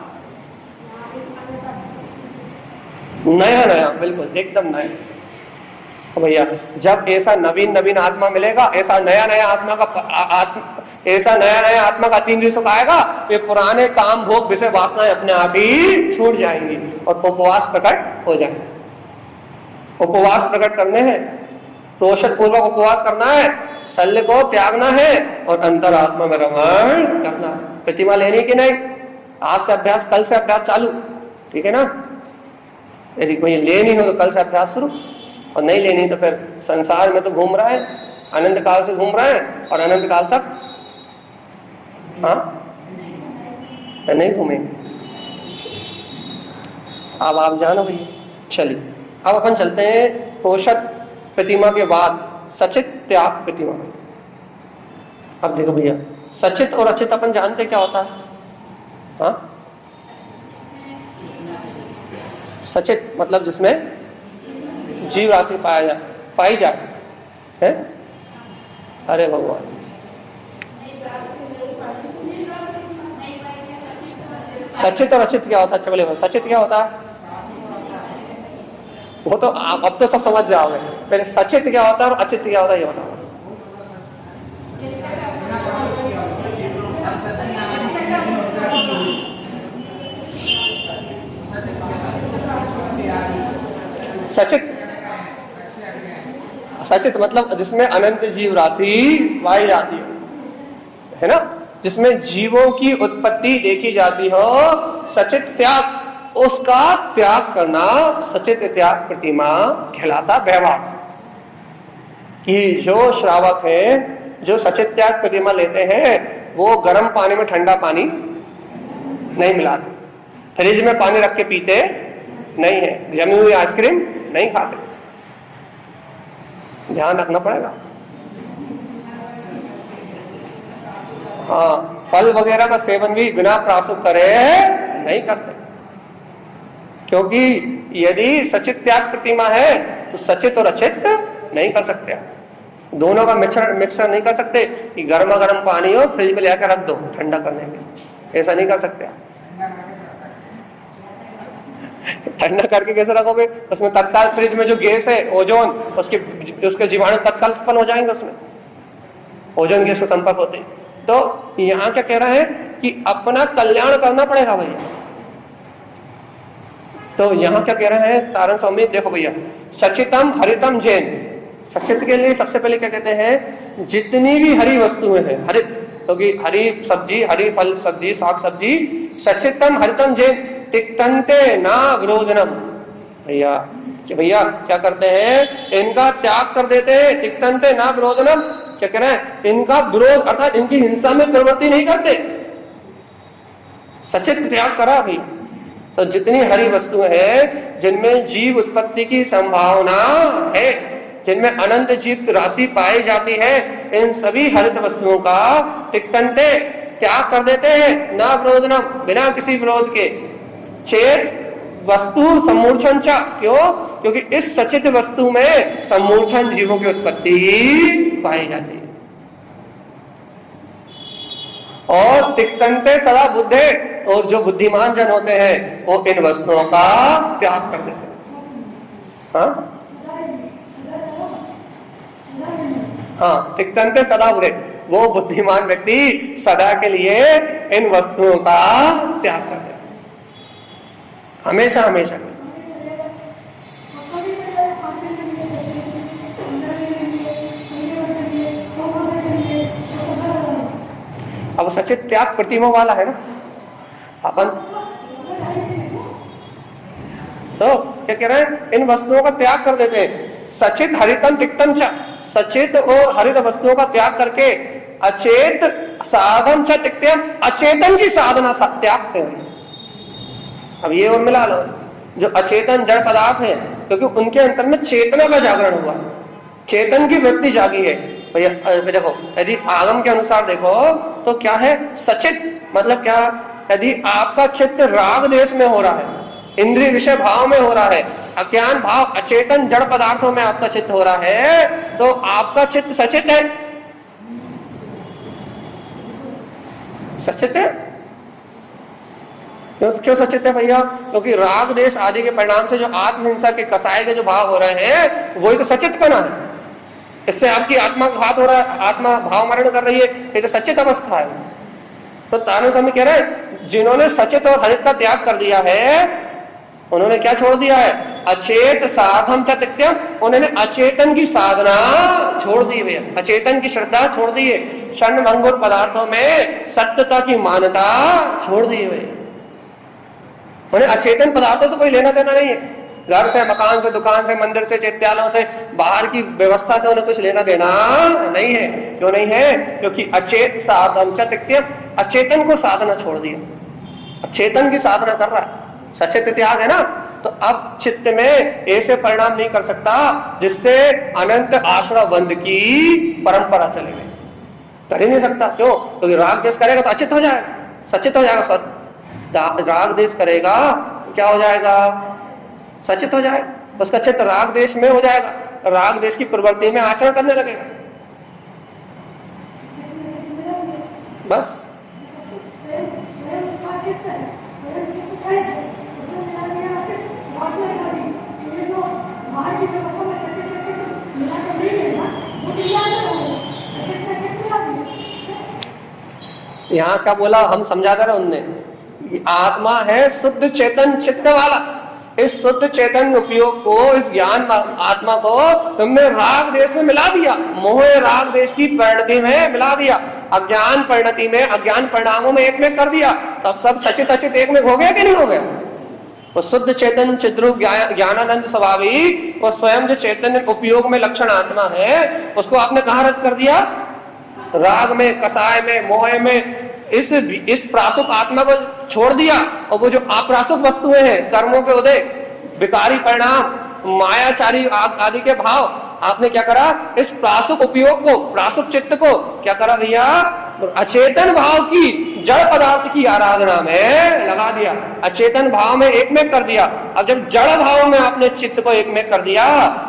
नया नया, बिल्कुल एकदम नया। भैया जब ऐसा नवीन नवीन आत्मा मिलेगा, ऐसा नया नया आत्मा का 3 दिवसों का आएगा, ये पुराने काम भोग विषय वासनाएं अपने आप ही छूट जाएंगी और उपवास प्रकट हो जाएंगे। उपवास प्रकट करने हैं, तोषक पूर्वक उपवास करना है, शल्य को त्यागना है और अंतरात्मा में रमण करना है। प्रतिमा लेनी कि नहीं? आज से अभ्यास, कल से अभ्यास चालू, ठीक है ना? यदि कोई लेनी हो तो कल से अभ्यास शुरू, और नहीं लेनी तो फिर संसार में तो घूम रहा है, अनंत काल से घूम रहा है और अनंत काल तक नहीं घूमेंगे। अब आप जानो भैया। चलिए अब अपन चलते हैं पोषक प्रतिमा के बाद सचित त्याग प्रतिमा। अब देखो भैया, सचित और अचित अपन जानते क्या होता है? हाँ, सचित मतलब जिसमें जीव राशि पाई जाए है। अरे भगवान, सचित और अचित क्या होता है? चलिए सचित क्या होता है वो तो आप अब तो सब समझ जाओगे। पहले सचित क्या होता है और अचित क्या होता है ये बताओ। सचित मतलब जिसमें अनंत जीव राशि पाई जाती है ना, जिसमें जीवों की उत्पत्ति देखी जाती हो। सचित त्याग, उसका त्याग करना सचित त्याग प्रतिमा कहलाता व्यवहार से। कि जो श्रावक है जो सचित त्याग प्रतिमा लेते हैं वो गर्म पानी में ठंडा पानी नहीं मिलाते, फ्रिज में पानी रख के पीते नहीं है, जमी हुई आइसक्रीम नहीं खाते। ध्यान रखना पड़ेगा। हाँ, फल वगैरह का सेवन भी बिना प्राशुक करे नहीं करते, क्योंकि यदि सचित त्याग प्रतिमा है तो सचित और अचित नहीं कर सकते। दोनों का मिक्सर नहीं कर सकते कि गर्मा गर्म पानी हो फ्रिज में लेकर रख दो ठंडा करने के, ऐसा नहीं कर सकते। ठंडा करके कैसे रखोगे? उसमें तत्काल फ्रिज में जो गैस है ओजोन, उसके जीवाणु तत्काल उत्पन्न हो जाएंगे, उसमें ओजोन गैस के संपर्क होते। तो यहाँ क्या कह रहा है कि अपना कल्याण करना पड़ेगा भैया। तो यहाँ क्या कह रहे हैं तारण स्वामी, देखो भैया, सचितम हरितम जैन। सचित के लिए सबसे पहले क्या कहते हैं? जितनी भी हरी वस्तुएं हैं, हरित क्योंकि हरी सब्जी, हरी फल सब्जी, साग सब्जी, सचितम हरितम जैन तिक्तन्ते ना विरोधनम। भैया क्या करते हैं? इनका त्याग कर देते हैं। तिक्तन्ते ना विरोधनम क्या कह रहे हैं? इनका विरोध अर्थात इनकी हिंसा में प्रवृत्ति नहीं करते। सचित त्याग करा भैया। तो जितनी हरी वस्तुएं हैं जिनमें जीव उत्पत्ति की संभावना है, जिनमें अनंत जीव राशि पाई जाती है, इन सभी हरित वस्तुओं का तिक्तन्ते त्याग कर देते हैं। ना विरोधनम बिना किसी विरोध के। चेत वस्तु सम्मूर्छन च, क्यों? क्योंकि इस सचित वस्तु में सम्मूर्छन जीवों की उत्पत्ति पाई जाती है। और तिक्तन्ते सदा बुद्धे, और जो बुद्धिमान जन होते हैं वो इन वस्तुओं का त्याग कर देते हैं। हाँ, तिक्तन्ते सदा बुद्धे, वो बुद्धिमान व्यक्ति सदा के लिए इन वस्तुओं का त्याग कर देते, हमेशा हमेशा। अब सचित त्याग प्रतिमा वाला है ना अपन, तो क्या कह रहे हैं? इन वस्तुओं का त्याग कर देते हैं। सचित हरितम तिक्तम च, सचित और हरित वस्तुओं का त्याग करके अचेत साधन च तिक्तम, अचेतन की साधना त्यागते हैं। अब ये और मिला लो, जो अचेतन जड़ पदार्थ है, क्योंकि उनके अंतर में चेतना का जागरण हुआ, चेतन की वृत्ति जागी है। भैया देखो, यदि आगम के अनुसार देखो तो क्या है? सचित मतलब क्या? यदि आपका चित्त राग देश में हो रहा है, इंद्रिय विषय भाव में हो रहा है, अज्ञान भाव अचेतन जड़ पदार्थों में आपका चित्त हो रहा है, तो आपका चित्त सचित है। सचित है। क्यों सचित है भैया? क्योंकि राग देश आदि के परिणाम से जो आत्महिंसा के कसाय के जो भाव हो रहे हैं वही तो सचित बना है। इससे आपकी आत्मा का घात हो रहा है, आत्मा भाव मरण कर रही है, ये तो सचित अवस्था है। तो तारण स्वामी कह रहे हैं जिन्होंने सचित और हरित का त्याग कर दिया है उन्होंने क्या छोड़ दिया है? अचेत साधम च तिक्तम, उन्होंने अचेतन की साधना छोड़ दी है, अचेतन की श्रद्धा छोड़ दी है, क्षण भंगुर पदार्थों में सत्यता की मान्यता छोड़ दी है। उन्हें अचेतन पदार्थों से कोई लेना देना नहीं है। घर से, मकान से, दुकान से, मंदिर से, चैत्यालयों से, बाहर की व्यवस्था से उन्हें कुछ लेना देना नहीं है। क्यों नहीं है? क्योंकि अचेत साधन अचेतन को साधना छोड़ दिया, चेतन की साधना कर रहा है, सचेत त्याग है ना। तो अब चित्त में ऐसे परिणाम नहीं कर सकता जिससे अनंत आश्रय बंद की परंपरा चले गई, कर ही नहीं सकता। क्यों? क्योंकि राग देश करेगा तो अचित हो जाएगा, सचित हो जाएगा। राग देश करेगा क्या हो जाएगा? सचित हो जाएगा, उसका चित्त राग देश में हो जाएगा, राग देश की प्रवृत्ति में आचरण करने लगेगा। बस यहाँ क्या बोला, हम समझा कर उनने, आत्मा है शुद्ध चेतन चित्त वाला। इस शुद्ध चेतन उपयोग को, इस ज्ञान आत्मा को तुमने राग देश में मिला दिया, मोह राग देश की परिणति में मिला दिया, अज्ञान परिणति में, अज्ञान परिणामों में एक में कर दिया। तब सब सचित अचित एक में हो गया कि नहीं हो गया? वो शुद्ध चेतन चिद्रूप ज्ञानानंद स्वाभाविक और स्वयं जो चैतन्य उपयोग में लक्षण आत्मा है, उसको आपने कहाँ रद्द कर दिया? राग में, कसाय में, मोह में। इस प्रासुक आत्मा को छोड़ दिया और वो जो अप्रासुक वस्तुएं हैं, कर्मों के उदय, विकारी परिणाम, मायाचारी आदि के भाव, आपने क्या करा? इस प्रासुक उपयोग को, प्रासुक चित्त को क्या करा भैया? अचेतन भाव की, जड़ पदार्थ की आराधना में लगा दिया, अचेतन भाव में एक में कर दिया। अब जब जड़ भाव में आपने चित्त को एक में कर दिया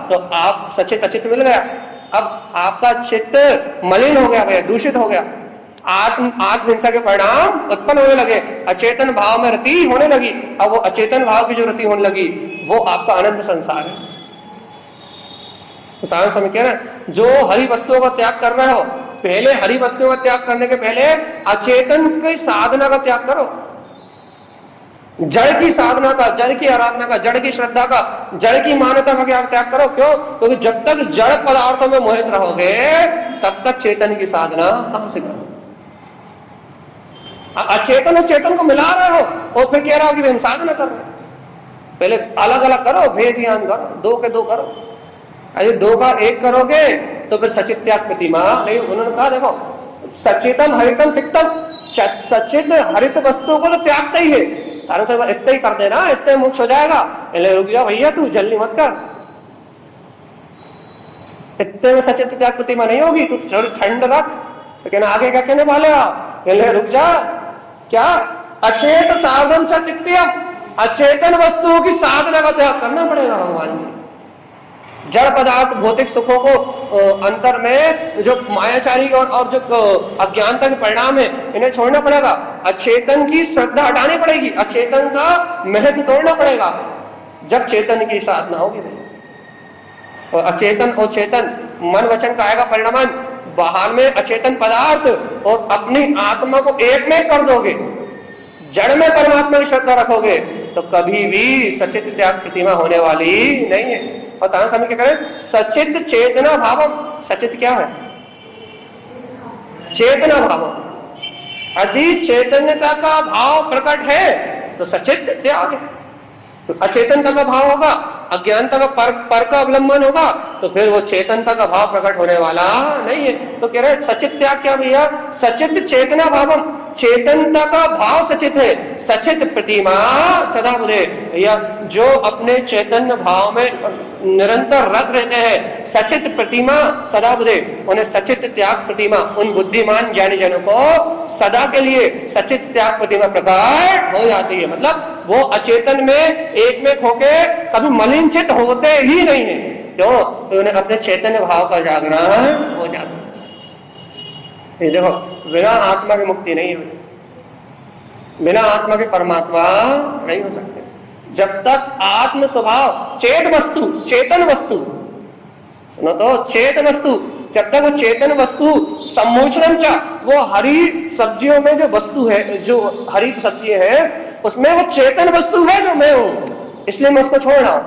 तो आप सचित अचित मिल गया। अब आपका चित्त मलिन हो गया भैया, दूषित हो गया, आत्महिंसा के परिणाम उत्पन्न होने लगे, अचेतन भाव में रति होने लगी। अब वो अचेतन भाव की जो रति होने लगी वो आपका अनंत संसार है। तो तारण स्वामी कह रहे हैं, जो हरि वस्तुओं का त्याग कर रहे हो, पहले हरि वस्तुओं का त्याग करने के पहले अचेतन की साधना का त्याग करो, जड़ की साधना का, जड़ की आराधना का, जड़ की श्रद्धा का, जड़ की मान्यता का क्या त्याग करो। क्यों? क्योंकि जब तक जड़ पदार्थों में मोहित रहोगे तब तक चेतन की साधना कहां से करो? अचेतन और चेतन को मिला रहे हो और फिर कह रहा हो कि हम साधना कर रहे हैं। पहले अलग अलग करो, भेद ज्ञान करो, दो के दो करो। अरे दो का एक करोगे तो फिर सचित त्याग प्रतिमा नहीं। उन्होंने कहा देखो, सचेतन हरितम तिक्तम, सचित हरित वस्तुओं को तो त्यागता ही है, कारण से इतना ही कर देना, इतने मोक्ष हो जाएगा। रुक जा भैया, तू जल्दी मत कर, इतने में सचित त्याग प्रतिमा नहीं होगी, तू ठंड रख। लेकिन आगे क्या कहने वाले आप? रुक जा, क्या? अचेत साधन च तिक्त्यम, अचेतन वस्तुओं की साधना का त्याग करना पड़ेगा भगवान जी। जड़ पदार्थ भौतिक सुखों को अंतर में जो मायाचारी और जो अज्ञानता के परिणाम है, इन्हें छोड़ना पड़ेगा। अचेतन की श्रद्धा हटानी पड़ेगी, अचेतन का महत्व तोड़ना पड़ेगा, जब चेतन की साधना होगी। और अचेतन और चेतन, मन वचन काया का परिणाम, बाहर में अचेतन पदार्थ और अपनी आत्मा को एक में कर दोगे, जड़ में परमात्मा की श्रद्धा रखोगे तो कभी भी सचित त्याग प्रतिमा होने वाली नहीं है। और तारण स्वामी क्या करें? सचित चेतना भावम। सचित क्या है? चेतना भावम। यदि चैतन्यता का भाव प्रकट है तो सचित त्याग है। तो अचेतनता का भाव होगा, अज्ञानता का पर का अवलंबन होगा, तो फिर वो चेतनता का भाव प्रकट होने वाला नहीं है। तो कह रहे सचित त्याग क्या भैया? सचित चेतना भावम, चेतनता का भाव सचित है, सचित प्रतिमा सदा बुधे। भैया जो अपने चैतन्य भाव में निरंतर रत रहते हैं, सचित प्रतिमा सदा बुधे, उन्हें सचित त्याग प्रतिमा, उन बुद्धिमान ज्ञानी जनों को सदा के लिए सचित त्याग प्रतिमा प्रकट हो जाती है। मतलब वो अचेतन में एक में खोके कभी मलिन चित होते ही नहीं है। क्यों? तो उन्हें अपने चैतन्य भाव का जागरण हो जाता है। ये देखो, बिना आत्मा की मुक्ति नहीं हो, बिना आत्मा के परमात्मा नहीं हो सकते। जब तक आत्म स्वभाव चेत वस्तु, चेतन वस्तु, सुनो तो, चेत वस्तु, जब तक वो चेतन वस्तु सम्मोचनम चा, वो हरी सब्जियों में जो वस्तु है, जो हरी सब्जियां हैं उसमें वो चेतन वस्तु है जो मैं हूं, इसलिए मैं उसको छोड़ रहा हूं।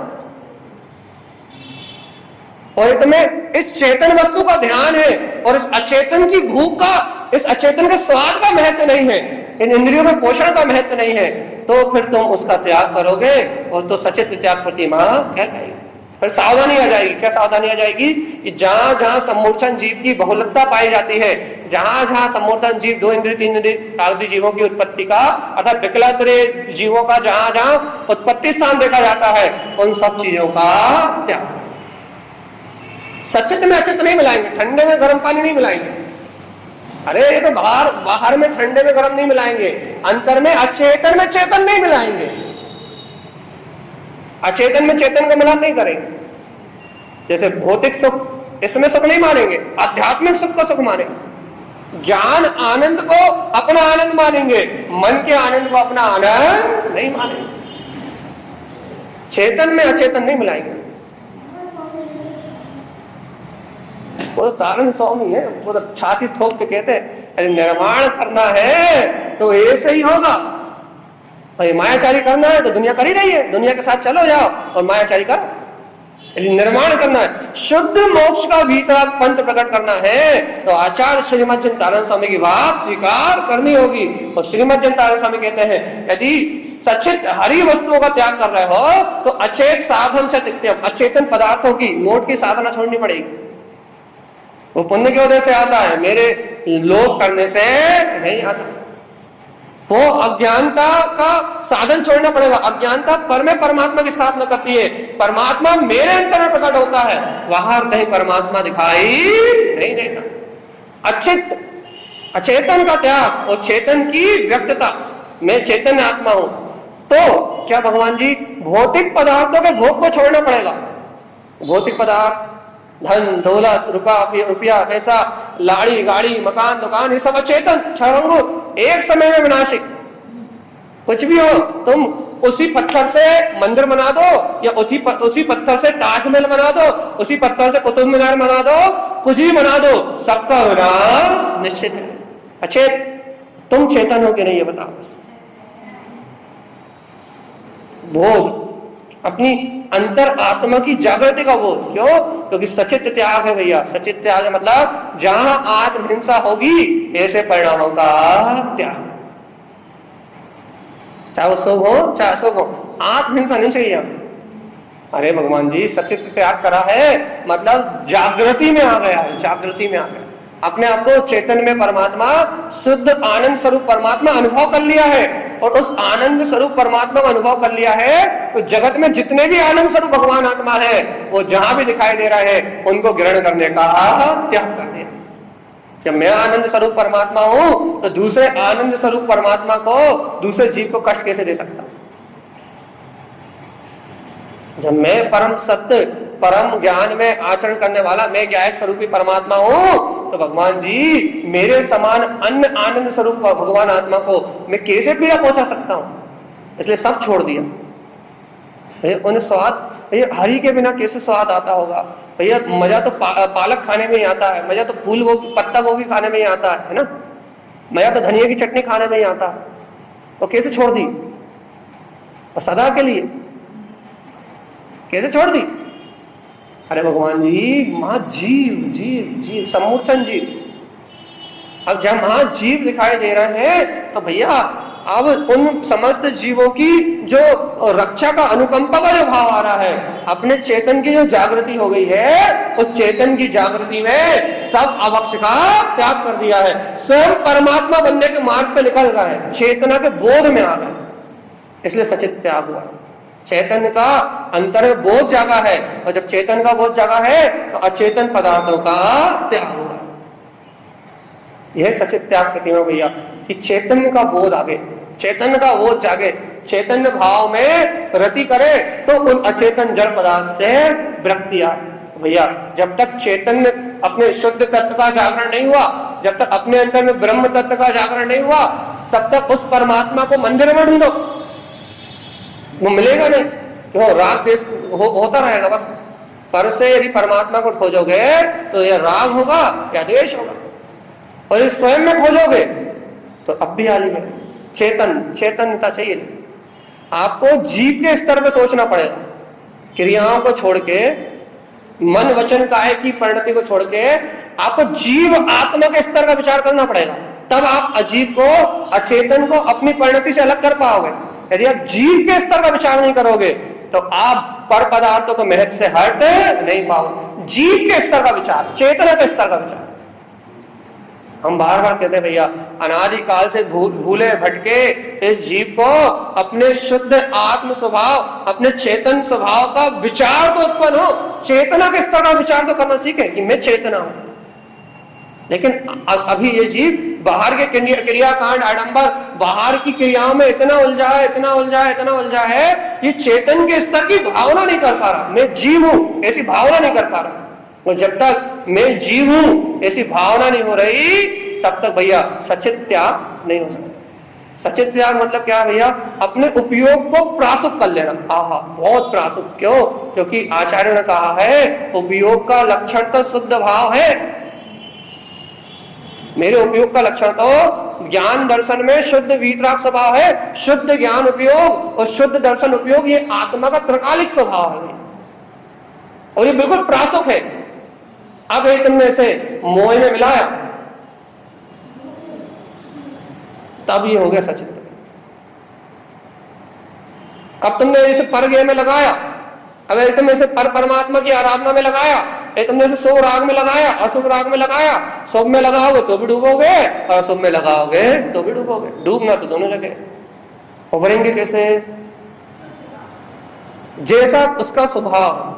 और तुम्हें इस चेतन वस्तु का ध्यान है और इस अचेतन की भूख का, इस अचेतन के स्वाद का महत्व नहीं है। इन इंद्रियों में पोषण का महत्व नहीं है, तो फिर तुम उसका त्याग करोगे और तो सचित त्याग प्रतिमा कहलाएगी। फिर सावधानी आ जाएगी। क्या सावधानी आ जाएगी? कि जहां जहां सम्मूर्छन जीव की बहुलता पाई जाती है, जहां जहां सम्मूर्छन जीव 2 इंद्रिय 3 इंद्रिय आदि जीवों की उत्पत्ति का अर्थात विकलांतरीय जीवों का जहां जहां उत्पत्ति स्थान देखा जाता है, उन सब चीजों का त्याग। सचित में अचित नहीं मिलाएंगे, ठंडे में गर्म पानी नहीं मिलाएंगे। अरे ये तो बाहर में ठंडे में गर्म नहीं मिलाएंगे, अंतर में अचेतन में चेतन नहीं मिलाएंगे, अचेतन में चेतन का मिलान नहीं करेंगे। जैसे भौतिक सुख इसमें सुख नहीं मानेंगे, आध्यात्मिक सुख को सुख मानेंगे। ज्ञान आनंद को अपना आनंद मानेंगे, मन के आनंद को अपना आनंद नहीं मानेंगे। चेतन में अचेतन नहीं मिलाएंगे। वो तो तारण स्वामी है, वो तो छाती ठोक के कहते हैं निर्माण करना है तो ऐसे ही होगा। भाई मायाचारी करना है तो दुनिया कर ही रही है, दुनिया के साथ चलो जाओ और मायाचारी करो। निर्माण करना है, शुद्ध मोक्ष का भीतर पंथ प्रकट करना है तो आचार्य श्रीमद चिंतानंद स्वामी की बात स्वीकार करनी होगी। और श्रीमद चिंतानंद स्वामी कहते हैं यदि सचित हरि वस्तुओं का त्याग कर रहे हो तो अचेत साधन से नित्यम, अचेतन पदार्थों की नोट की साधना छोड़नी पड़ेगी। वो पुण्य के वजह से आता है, मेरे लोभ करने से नहीं आता। वो अज्ञानता का साधन छोड़ना पड़ेगा। अज्ञानता पर में परमात्मा की स्थापना करती है, परमात्मा मेरे अंतर में प्रकट होता है, बाहर कहीं परमात्मा दिखाई नहीं देता। अचित अचेतन का त्याग और चेतन की व्यक्तता, मैं चेतन आत्मा हूं, तो क्या भगवान जी भौतिक पदार्थों के भोग को छोड़ना पड़ेगा। भौतिक पदार्थ धन दौलत रुपया पैसा लाड़ी गाड़ी मकान दुकान ये सब अचेतन क्षणभंगुर, एक समय में विनाशिक। कुछ भी हो, तुम उसी पत्थर से मंदिर बना दो या उसी पत्थर से ताजमहल बना दो, उसी पत्थर से कुतुब मीनार बना दो, कुछ भी बना दो, सबका विनाश निश्चित है। अचेत तुम चेतन हो कि नहीं ये बताओ बस। बोध, अपनी अंतर आत्मा की जागृति का बोध। क्यों? क्योंकि सचित त्याग है भैया। सचित त्याग मतलब जहां आत्महिंसा होगी ऐसे परिणामों का त्याग, चाहे वो शुभ हो चाहे अशुभ हो, आत्महिंसा नहीं चाहिए। अरे भगवान जी सचित त्याग करा है मतलब जागृति में आ गया है, जागृति में आ गया, अपने आप को चेतन में परमात्मा शुद्ध आनंद स्वरूप परमात्मा अनुभव कर लिया है। और उस आनंद स्वरूप परमात्मा का अनुभव कर लिया है तो जगत में जितने भी आनंद स्वरूप भगवान आत्मा है वो जहां भी दिखाई दे रहा है उनको ग्रहण करने का त्याग कर दिया। जब मैं आनंद स्वरूप परमात्मा हूं तो दूसरे आनंद स्वरूप परमात्मा को, दूसरे जीव को कष्ट कैसे दे सकता? जब मैं परम सत्य परम ज्ञान में आचरण करने वाला मैं ज्ञायक स्वरूपी परमात्मा हूं तो भगवान जी मेरे समान अन्य आनंद स्वरूप भगवान आत्मा को मैं कैसे पीड़ा पहुंचा सकता हूं? इसलिए सब छोड़ दिया। भैया उन्हें स्वाद, भैया हरि के बिना कैसे स्वाद आता होगा? भैया मजा तो पालक खाने में ही आता है, मजा तो फूल गोभी पत्ता गोभी खाने में ही आता है ना, मजा तो धनिया की चटनी खाने में ही आता है। तो कैसे छोड़ दी? और सदा के लिए कैसे छोड़ दी? अरे भगवान जी महा जीव जीव जीव सम्मूर्छन जीव, अब जब महा जीव दिखाई दे रहे हैं तो भैया अब उन समस्त जीवों की जो रक्षा का अनुकंपा का जो भाव आ रहा है, अपने चेतन की जो जागृति हो गई है उस चेतन की जागृति में सब अवक्ष का त्याग कर दिया है, स्वयं परमात्मा बनने के मार्ग पे निकल गए, चेतना के बोध में आ गए, इसलिए सचित त्याग हुआ। चेतन का अंतर में बोध जागा है और जब चेतन का बोध जागा है तो अचेतन पदार्थों का त्याग हुआ। यह सचित त्याग प्रतिमा भैया कि चैतन्य का बोध आगे, चैतन्य का बोध जागे, चैतन्य भाव में रति करे तो उन अचेतन जड़ पदार्थ से विरक्ति आए। भैया जब तक चैतन्य अपने शुद्ध तत्व का जागरण नहीं हुआ, जब तक अपने अंदर में ब्रह्म तत्व का जागरण नहीं हुआ, तब तक उस परमात्मा को मंदिर में ढूंढो, वो मिलेगा नहीं। क्यों? राग देश होता रहेगा बस। पर से यदि परमात्मा को खोजोगे तो यह राग होगा या देश होगा, और इस स्वयं में खोजोगे तो अब भी हाली है। चैतन्यता चाहिए। आपको जीव के स्तर पे सोचना पड़ेगा, क्रियाओं को छोड़ के, मन वचन काया की परिणति को छोड़ के आपको जीव आत्मा के स्तर का विचार करना पड़ेगा। तब आप अजीव को, अचेतन को अपनी परिणति से अलग कर पाओगे। यदि आप जीव के स्तर का विचार नहीं करोगे तो आप पर पदार्थों को महत्व से हट नहीं पाओगे। जीव के स्तर का विचार, चेतना के स्तर का विचार। हम बार बार कहते हैं भैया, अनादिकाल से भूले भटके इस जीव को अपने शुद्ध आत्म स्वभाव, अपने चेतन स्वभाव का विचार तो उत्पन्न हो, चेतना के स्तर का विचार तो करना सीखे कि मैं चेतना हूं। लेकिन अभी ये जीव बाहर के क्रियाकांड, आडंबर, बाहर की क्रियाओं में इतना उलझा है, इतना उलझा है, ये चेतन के स्तर की भावना नहीं कर पा रहा। मैं जीव हूं ऐसी भावना नहीं कर पा रहा। और जब तक मैं जीव हूं ऐसी भावना नहीं हो रही, तब तक भैया सचित त्याग नहीं हो सकता। सचित त्याग मतलब क्या भैया? अपने उपयोग को प्रासुक कर लेना। आहा, बहुत प्रासुक। क्यों? क्योंकि आचार्य ने कहा है उपयोग का लक्षण तो शुद्ध भाव है। मेरे उपयोग का लक्षण तो ज्ञान दर्शन में शुद्ध वीतराग स्वभाव है। शुद्ध ज्ञान उपयोग और शुद्ध दर्शन उपयोग ये आत्मा का त्रकालिक स्वभाव है और ये बिल्कुल प्रासुक है। अब एक तुमने से मोह में मिलाया, तब ये हो गया सचित। अब तुमने इसे परगेय में लगाया, अब एक तुमने इसे पर परमात्मा की आराधना में लगाया, एक तुमने इसे शुभ राग में लगाया, अशुभ राग में लगाया। शुभ में लगाओगे तो भी डूबोगे और अशुभ में लगाओगे तो भी डूबोगे। डूबना तो दोनों जगह। उभरेंगे कैसे? जैसा उसका स्वभाव,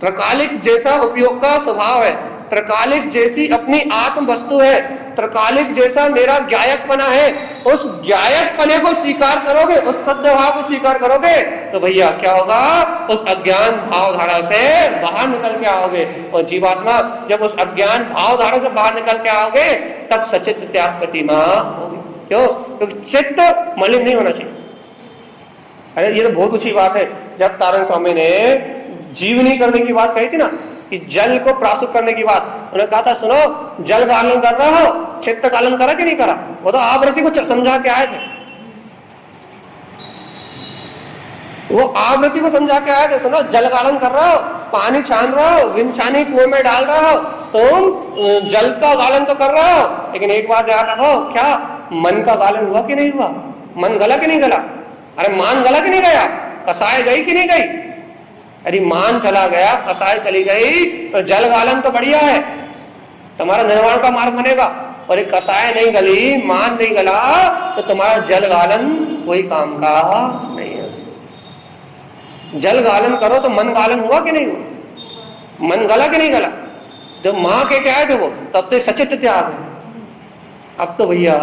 त्रकालिक जैसा उपयोग का स्वभाव है, त्रकालिक जैसी अपनी आत्म वस्तु है, त्रकालिक जैसा मेरा ज्ञायकपना है, उस ज्ञायकपने को स्वीकार करोगे, उस सद्य भाव को स्वीकार करोगे तो भैया क्या होगा? उस अज्ञान भावधारा से बाहर निकल के आओगे। और जीवात्मा जब उस अज्ञान भावधारा से बाहर निकल के आओगे तब सचित त्याग प्रतिमा होगी। क्यों? क्योंकि चित्त मलिन नहीं होना चाहिए। अरे ये तो बहुत ऊंची बात है। जब तारण स्वामी ने जीवनी करने की बात कही थी ना, कि जल को प्रासुक करने की बात, उन्होंने कहा था सुनो, जल का आलन कर रहा हो, चित्त का आलन करा कि नहीं करा? वो तो आवृत्ति को समझा के आए थे। वो आवृत्ति को समझा के आए थे। सुनो, जल का आलन कर रहा हो, पानी छान रहा हो, विन छानी कुएं में डाल रहा हो, तुम जल का गालन तो कर रहा हो, लेकिन एक बात याद रखो, क्या मन का गालन हुआ कि नहीं हुआ? मन गला कि नहीं गला? अरे मान गला कि नहीं गया? कसाय गई कि नहीं गई? यदि मान चला गया, कसाय चली गई, तो जल गालन तो बढ़िया है, तुम्हारा निर्वाण का मार्ग बनेगा। और एक कसाय नहीं गली, मान नहीं गला, तो तुम्हारा जल गालन कोई काम का नहीं है। जल गालन करो तो मन गालन हुआ कि नहीं हुआ? मन गला कि नहीं गला? जब मां के क्या है वो, तब तो सचित त्याग है। अब तो भैया,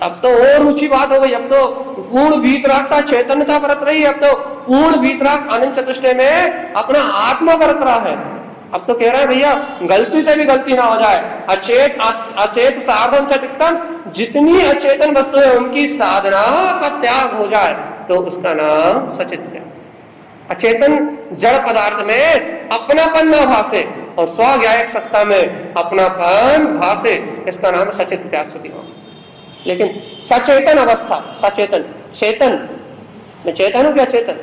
अब तो और ऊंची बात हो गई। अब तो पूर्ण वीतरागता चैतन्यता बरत रही है। अब तो पूर्ण वीतराग आनंद चतुष्टय में अपना आत्मा बरत रहा है। अब तो कह रहा है भैया गलती से भी गलती ना हो जाए, अचेत अचेत साधन चेतन, जितनी अचेतन वस्तु है उनकी साधना का त्याग हो जाए तो उसका नाम सचित त्याग। अचेतन जड़ पदार्थ में अपनापन न भासे और स्वज्ञायक सत्ता में अपनापन भासे, इसका नाम सचित त्याग सुधी। लेकिन सचेतन अवस्था, सचेतन, चेतन, मैं चेतन हूं क्या? चेतन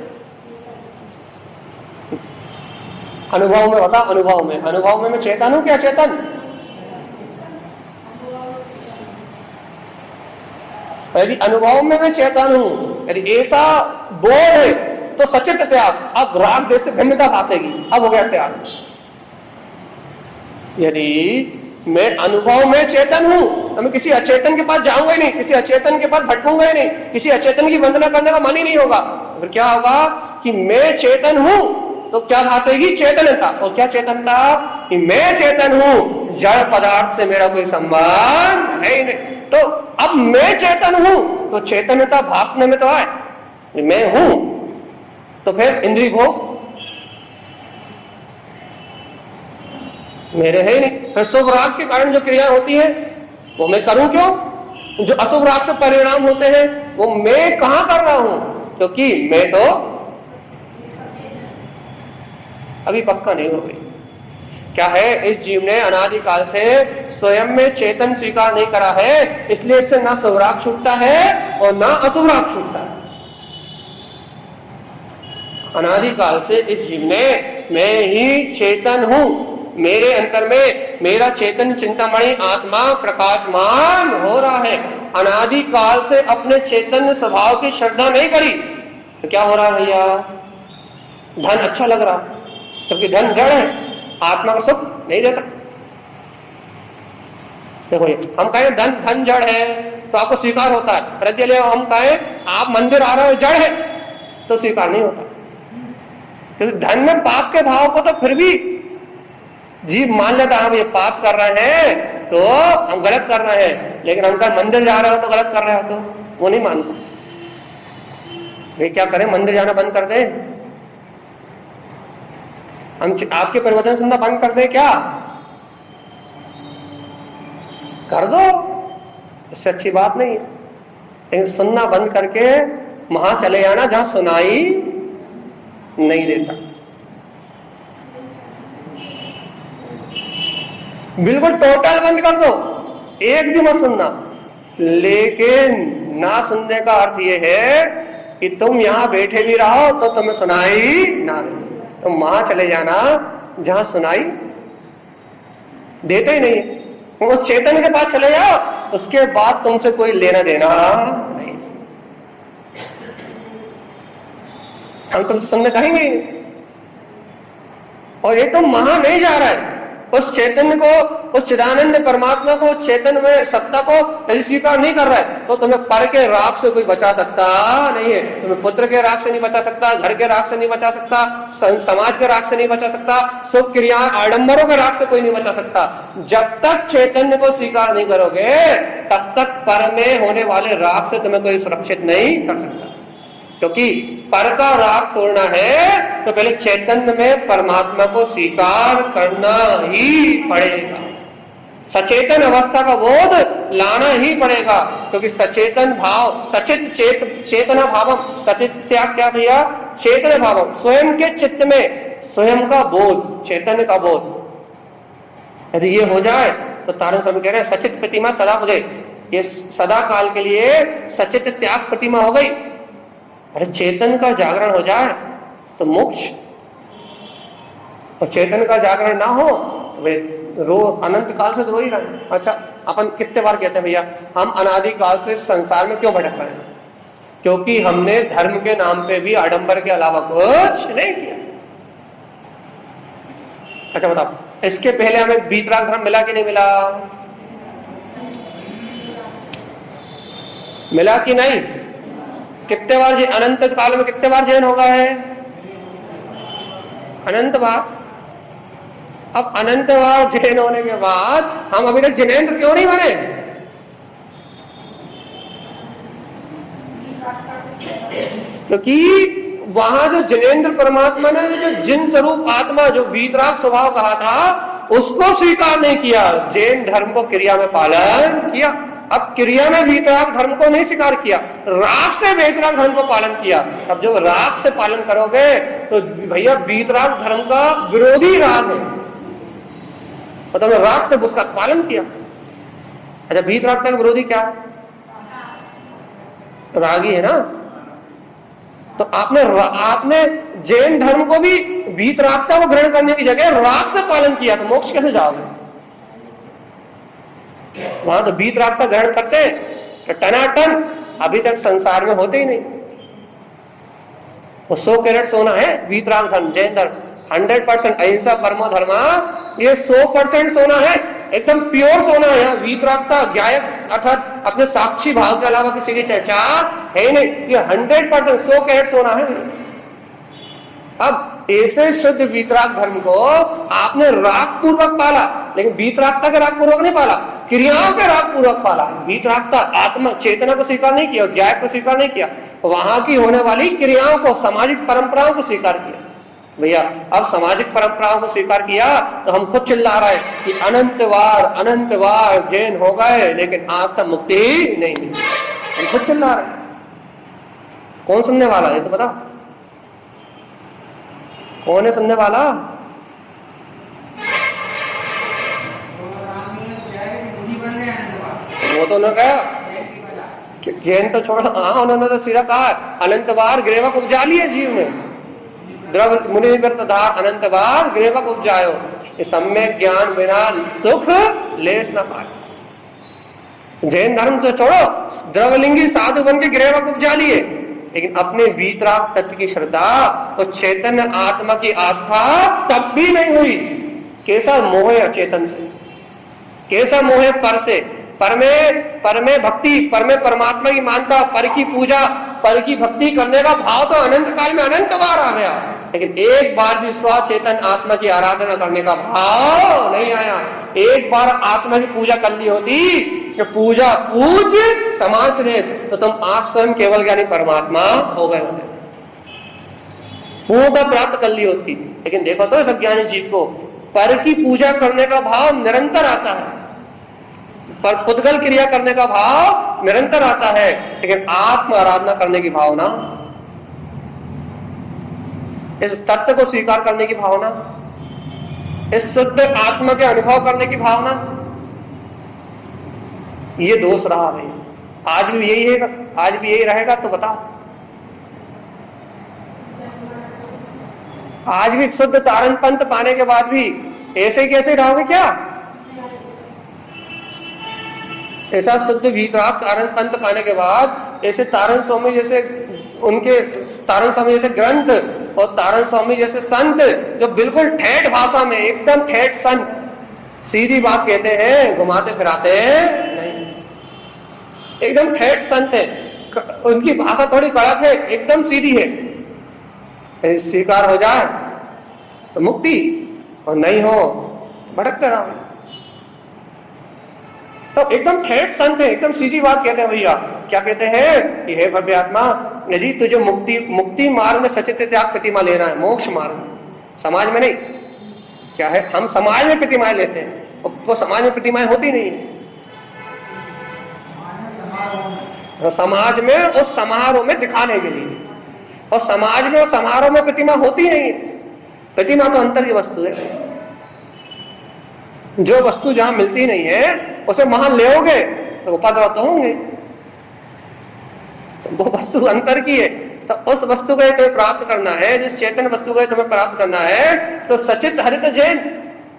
अनुभव में होता, अनुभव में मैं चेतन हूं क्या? चेतन। यदि अनुभव में मैं चेतन हूं, यदि ऐसा बोध है तो सचित त्याग। अब राग देश से भिन्नता भासेगी, अब हो गया त्याग। यदि मैं अनुभव में चेतन हूं तो मैं किसी अचेतन के पास जाऊंगा ही नहीं, किसी अचेतन के पास भटकूंगा ही नहीं, किसी अचेतन की वंदना करने का मन ही नहीं होगा। फिर क्या होगा कि मैं चेतन हूं तो क्या भासेगी? चेतनता। और क्या चेतनता? कि मैं चेतन हूं, जड़ पदार्थ से मेरा कोई संबंध है ही नहीं। तो अब मैं चेतन हूं तो चेतनता भासने में तो आए, मैं हूं तो फिर इंद्रिय भोग मेरे है ही नहीं। फिर शुभ राग के कारण जो क्रिया होती है वो मैं करूं क्यों? जो अशुभ राग से परिणाम होते हैं वो मैं कहां कर रहा हूं? क्योंकि मैं तो अभी पक्का नहीं हो गई। क्या है? इस जीव ने अनादिकाल से स्वयं में चेतन स्वीकार नहीं करा है, इसलिए इससे ना शुभ राग छूटता है और ना अशुभ राग छूटता है। अनादिकाल से इस जीव ने मैं ही चेतन हूं, मेरे अंतर में मेरा चैतन्य चिंतामणि आत्मा प्रकाशमान हो रहा है, अनादि काल से अपने चैतन्य स्वभाव की श्रद्धा नहीं करी, तो क्या हो रहा है भैया? धन अच्छा लग रहा, क्योंकि धन जड़ है, आत्मा का सुख नहीं दे सकता। देखो ये हम कहें धन जड़ है तो आपको स्वीकार होता है, प्रत्येक हम कहें आप मंदिर आ रहे हो जड़ है तो स्वीकार नहीं होता, क्योंकि धन में पाप के भाव को तो फिर भी जीव मान लेता है, हम ये पाप कर रहे हैं तो हम गलत कर रहे हैं, लेकिन हम कहें मंदिर जा रहे हो तो गलत कर रहे हो, तो वो नहीं मानता। ये क्या करें, मंदिर जाना बंद कर दे, हम आपके प्रवचन सुनना बंद कर दे क्या? कर दो, इससे अच्छी बात नहीं है, लेकिन सुनना बंद करके वहां चले जाना जहां सुनाई नहीं देता। बिल्कुल टोटल बंद कर दो, एक भी मत सुनना। लेकिन ना सुनने का अर्थ यह है कि तुम यहां बैठे भी रहो तो तुम्हें सुनाई ना दे, तुम वहां चले जाना जहां सुनाई देते ही नहीं, उस चेतन के पास चले जाओ, उसके बाद तुमसे कोई लेना देना नहीं, हम तुमसे सुनने कहेंगे ही नहीं। और ये तुम वहां नहीं जा रहा है, उस चैतन्य को, उस चिदानंद परमात्मा को, चेतन में सत्ता को यदि स्वीकार नहीं कर रहा है तो तुम्हें पर के राग से कोई बचा सकता नहीं है, तुम्हें पुत्र के राग से नहीं बचा सकता, घर के राग से नहीं बचा सकता, समाज के राग से नहीं बचा सकता, शुभ क्रिया आडंबरों के राग से कोई नहीं बचा सकता। जब तक चैतन्य को स्वीकार नहीं करोगे तब तक पर में होने वाले राग से तुम्हें कोई सुरक्षित नहीं कर सकता, क्योंकि पर का राग तोड़ना है तो पहले चैतन्य में परमात्मा को स्वीकार करना ही पड़ेगा, सचेतन अवस्था का बोध लाना ही पड़ेगा, क्योंकि सचेतन भाव, सचित चेतना भावम, सचित त्याग क्या भैया? चेतन भावम, स्वयं के चित्त में स्वयं का बोध, चैतन्य का बोध यदि ये हो जाए तो तारण स्वामी कह रहे हैं सचित प्रतिमा सदा बुझे, ये सदा काल के लिए सचित त्याग प्रतिमा हो गई। अरे चेतन का जागरण हो जाए तो मोक्ष, और चेतन का जागरण ना हो तो वे रो अनंत काल से रो ही रहे। अच्छा, अपन कितने बार कहते हैं भैया हम अनादि काल से संसार में क्यों भटक रहे हैं? क्योंकि हमने धर्म के नाम पे भी आडंबर के अलावा कुछ नहीं किया। अच्छा बताओ, इसके पहले हमें वीतराग धर्म मिला कि नहीं मिला? मिला कि नहीं? कितने बार जी अनंत काल में कितने बार जैन हो गए है? अनंत बार। अब अनंत बार जैन होने के बाद हम अभी तक जिनेंद्र क्यों नहीं बने? क्योंकि वहां जो जिनेंद्र परमात्मा ने जो जिन स्वरूप आत्मा, जो वीतराग स्वभाव कहा था, उसको स्वीकार नहीं किया, जैन धर्म को क्रिया में पालन किया। अब क्रिया में वीतराग धर्म को नहीं स्वीकार किया, राग से वीतराग धर्म को पालन किया। अब जब राग से पालन करोगे तो भैया वीतराग धर्म का विरोधी राग है, तो तुमने राग से उसका पालन किया। अच्छा, वीतराग का विरोधी क्या है? रागी है ना। तो आपने जैन धर्म को भी वीतरागता को ग्रहण करने की जगह राग से पालन किया, तो मोक्ष कैसे जाओगे? वहां तो वीतरागता ग्रहण करते तो टनाटन अभी तक संसार में होते ही नहीं। वो 100 कैरेट सोना है वीतराग धर्म, जैन धर्म 100% अहिंसा परमो धर्मा, ये 100% सोना है, एकदम प्योर सोना है। वीतरागता ज्ञायक अर्थात अपने साक्षी भाव के अलावा किसी की चर्चा है नहीं, ये 100% 100 कैरेट सोना है। अब ऐसे शुद्ध वीतराग धर्म को आपने राग पूर्वक पाला, लेकिन वीतरागता के राग पूर्वक नहीं पाला, क्रियाओं के राग पूर्वक पाला। वीतरागता आत्मा चेतना को स्वीकार नहीं किया, उस ज्ञायक को स्वीकार नहीं किया, वहां की होने वाली क्रियाओं को, सामाजिक परंपराओं को स्वीकार किया। भैया अब सामाजिक परंपराओं को स्वीकार किया तो हम खुद चिल्ला रहे हैं कि अनंत बार जैन हो गए लेकिन आज तक मुक्ति ही नहीं मिली। हम खुद चिल्ला रहे हैं, कौन सुनने वाला है? तो बताओ कौन है सुनने वाला? वो तो उन्होंने कहा जैन तो छोड़ो, हाँ उन्होंने तो सीधा कहा अनंत बार ग्रेवक उपजा लिए जीव में, द्रव मुनि व्रत धार अनंत बार ग्रेवक उपजायो। कि सम्यक ज्ञान बिना सुख लेस न पाए। जैन धर्म तो छोड़ो, द्रवलिंगी साधु बन के गृह को उपजा लिए, लेकिन अपने वीतराग तत्व की श्रद्धा और चैतन्य आत्मा की आस्था तब भी नहीं हुई। कैसा मोह है अचेतन से, कैसा मोह है पर से, पर में भक्ति, पर में परमात्मा की मानता, पर की पूजा, पर की भक्ति करने का भाव तो अनंत काल में अनंत बार आ गया, लेकिन एक बार भी स्वचेतन आत्मा की आराधना करने का भाव नहीं आया। एक बार आत्मा की पूजा कर ली होती कि पूजा पूज समाज ने, तो तुम आज स्वयं केवल ज्ञानी परमात्मा हो गए होते, पूर्ण प्राप्त कर ली होती। लेकिन देखो तो इस अज्ञानी जीव को पर की पूजा करने का भाव निरंतर आता है, पर पुद्गल क्रिया करने का भाव निरंतर आता है, लेकिन आत्म आराधना करने की भावना, इस तत्व को स्वीकार करने की भावना, इस शुद्ध आत्मा के अनुभव करने की भावना, ये दोष रहा भाई। आज भी यही है, आज भी यही रहेगा तो बताओ, आज भी शुद्ध तारण पंथ पाने के बाद भी ऐसे कैसे रहोगे क्या? ऐसा शुद्ध वीतराग तारण पंथ पाने के बाद ऐसे तारण स्वामी जैसे, उनके तारण स्वामी जैसे ग्रंथ और तारण स्वामी जैसे संत जो बिल्कुल ठेठ भाषा में, एकदम ठेठ संत, सीधी बात कहते हैं, घुमाते फिराते नहीं, एकदम ठेठ संत है, उनकी भाषा थोड़ी कड़क है, एकदम सीधी है। स्वीकार हो जाए तो मुक्ति, और नहीं हो तो भटकते रहो। तो एकदम ठेठ संत है, एकदम सीधी बात कहते हैं भैया। क्या कहते हैं? ये भव्य आत्मा, यदि तुझे मुक्ति मार्ग में सचित त्याग प्रतिमा लेना है, मोक्ष मार्ग, समाज में नहीं। क्या है, हम समाज में प्रतिमाएं लेते हैं, वो समाज में प्रतिमाएं होती नहीं है। समाज में उस समारोह में दिखाने के लिए, और समाज में उस समारोह में प्रतिमा होती नहीं है। प्रतिमा तो अंतर की वस्तु है। जो वस्तु जहां मिलती नहीं है उसे वहां लेओगे तो उपद्रव तो होंगे, तो वो वस्तु अंतर की है। तो उस वस्तु को तुम्हें प्राप्त करना है, जिस चेतन वस्तु को तुम्हें प्राप्त करना है, तो सचित हरित जैन,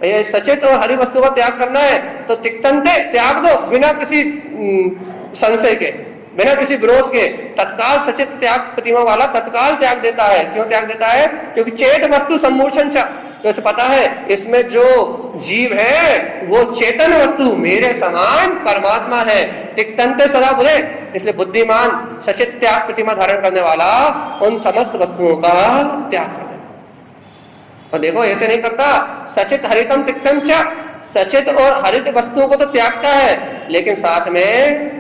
ये सचित और हरि वस्तु का त्याग करना है तो तिक्तंते त्याग दो, बिना किसी संशय के, बिना किसी विरोध के। तत्काल सचित त्याग प्रतिमा वाला तत्काल त्याग देता है। क्यों त्याग देता है? क्योंकि चेत वस्तु सम्मूर्छन च, तो इसे पता है इसमें जो जीव है वो चेतन वस्तु मेरे समान परमात्मा है। तिक्तंते सदा बुधे, इसलिए बुद्धिमान सचित त्याग प्रतिमा धारण करने वाला उन समस्त वस्तुओं का त्याग कर देता। और देखो ऐसे नहीं करता, सचित हरितम तिक्तम च, सचित और हरित वस्तुओं को तो त्यागता है, लेकिन साथ में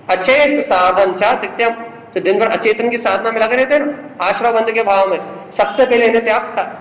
अचेत साधन चा तिक्तम, तो दिन भर अचेतन की साधना में लगे रहते हैं ना, आश्रय बंद के भाव में। सबसे पहले इन्हें त्याग था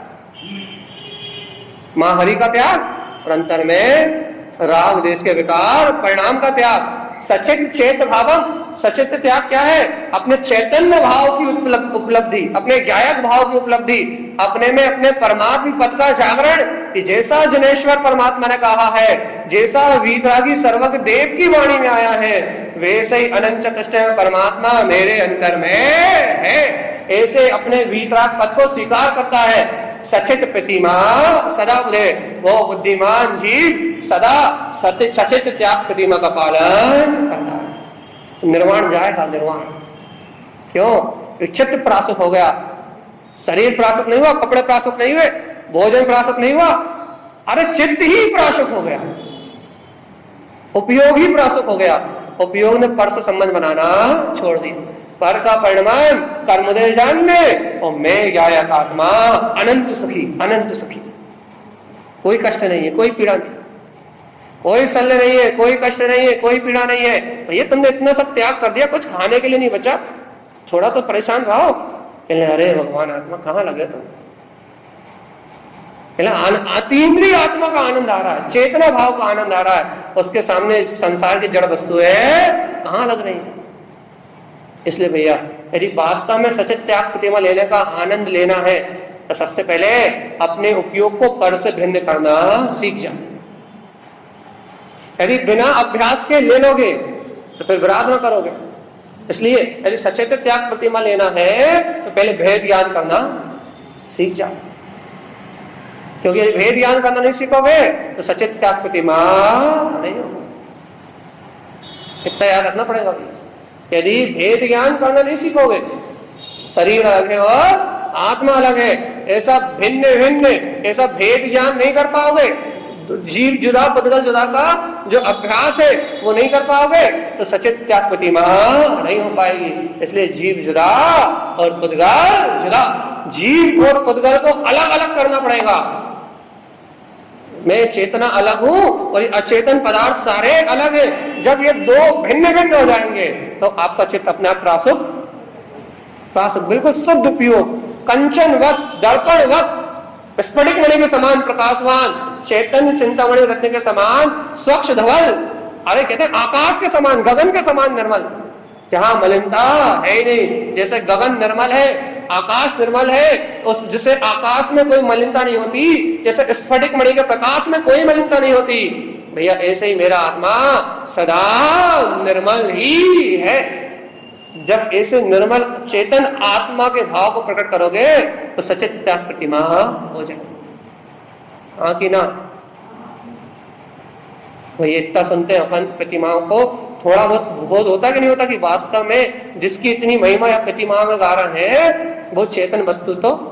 मां हरि का त्याग, और अंतर में राग देश के विकार परिणाम का त्याग। सचित चेत भावम, सचित त्याग क्या है? अपने चैतन्य भाव की उपलब्धि, अपने ज्ञायक भाव की उपलब्धि, अपने में अपने परमात्म पद का जागरण, कि जैसा जनेश्वर परमात्मा ने कहा है, जैसा वीतरागी सर्वज्ञ देव की वाणी में आया है, वैसे ही अनंत चतुष्टय परमात्मा मेरे अंतर में है। ऐसे अपने वीतराग पद को स्वीकार करता है। सचित प्रतिमा सदा बुधे, वो बुद्धिमान जीव सदा सचित त्याग प्रतिमा का पालन करता है। निर्वाण जाएगा, निर्वाण। क्यों? चित्त प्रासुक हो गया, शरीर प्रासुक नहीं हुआ, कपड़े प्रासुक नहीं हुए, भोजन प्रासुक नहीं हुआ, अरे चित्त ही प्रासुक हो गया, उपयोग ही प्रासुक हो गया। उपयोग ने पर से संबंध बनाना छोड़ दिया। पर का परिणाम कर्मदे जानने, और मैं ज्ञायक आत्मा अनंत सुखी, अनंत सुखी। कोई कष्ट नहीं है, कोई पीड़ा नहीं, कोई शल्य नहीं है, कोई कष्ट नहीं है, कोई पीड़ा नहीं है। तो ये तुमने इतना सब त्याग कर दिया, कुछ खाने के लिए नहीं बचा, थोड़ा तो परेशान रहो। अरे भगवान आत्मा कहाँ लगे तुम? अतीन्द्रिय आत्मा का आनंद आ रहा है, चेतना भाव का आनंद आ रहा है, उसके सामने संसार की जड़ वस्तु है, कहाँ लग रही है? इसलिए भैया यदि वास्तव में सचित त्याग प्रतिमा लेने का आनंद लेना है तो सबसे पहले अपने उपयोग को पर से भिन्न करना सीख जाओ। यदि बिना अभ्यास के ले लोगे तो फिर विराध न करोगे। इसलिए यदि सचित त्याग प्रतिमा लेना है तो पहले भेद ज्ञान करना सीख जाओ। क्योंकि यदि भेद ज्ञान करना नहीं सीखोगे तो सचित्त प्रतिमा नहीं होगा। इतना याद रखना पड़ेगा। यदि भेद ज्ञान करना नहीं सीखोगे, शरीर अलग है और आत्मा अलग है, ऐसा भिन्न भिन्न ऐसा भेद ज्ञान नहीं कर पाओगे, तो जीव जुदा पुद्गल जुदा का जो अभ्यास है वो नहीं कर पाओगे, तो सचित प्रतिमा नहीं हो पाएगी। इसलिए जीव जुदा और पुद्गल जुदा, जीव और पुद्गल को अलग अलग करना पड़ेगा। मैं चेतना अलग हूं और ये अचेतन पदार्थ सारे अलग है। जब ये दो भिन्न भिन्न हो जाएंगे तो आपका चित्त अपने आप प्रासुक बिल्कुल शुद्ध उपयोग, कंचनवत दर्पणवत स्फटिक मणि के समान प्रकाशवान, चैतन्य चिंतामणि रत्न के समान स्वच्छ धवल, अरे कहते हैं आकाश के समान, गगन के समान निर्मल, जहां मलिनता है ही नहीं। जैसे गगन निर्मल है, आकाश निर्मल है, उस जिसे आकाश में कोई मलिनता नहीं होती, जैसे स्फटिक मणि के प्रकाश में कोई मलिनता नहीं होती, भैया ऐसे ही मेरा आत्मा सदा निर्मल ही है। जब ऐसे निर्मल चेतन आत्मा के भाव को प्रकट करोगे तो सचित प्रतिमा हो जाएगी। हाँ कि ना? तो ये इतना सुनते हैं अपन प्रतिमाओं को, थोड़ा बहुत बोध होता कि नहीं होता कि वास्तव में जिसकी इतनी महिमा या प्रतिमा में गा रहे हैं वो चेतन वस्तु तो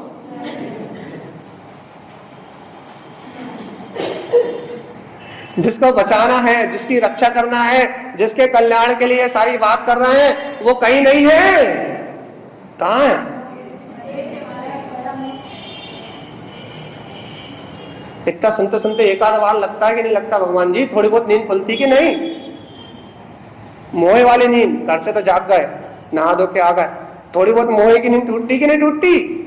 जिसको बचाना है, जिसकी रक्षा करना है, जिसके कल्याण के लिए सारी बात कर रहे हैं, वो कहीं नहीं है। कहाँ है? इतना सुनते सुनते एक आध बार लगता है कि नहीं लगता भगवान जी थोड़ी बहुत नींद खुलती कि नहीं? मोहे वाली नींद, घर से तो जाग गए, नहा धो के आ गए, थोड़ी बहुत मोहे की नींद टूटती कि नहीं टूटती?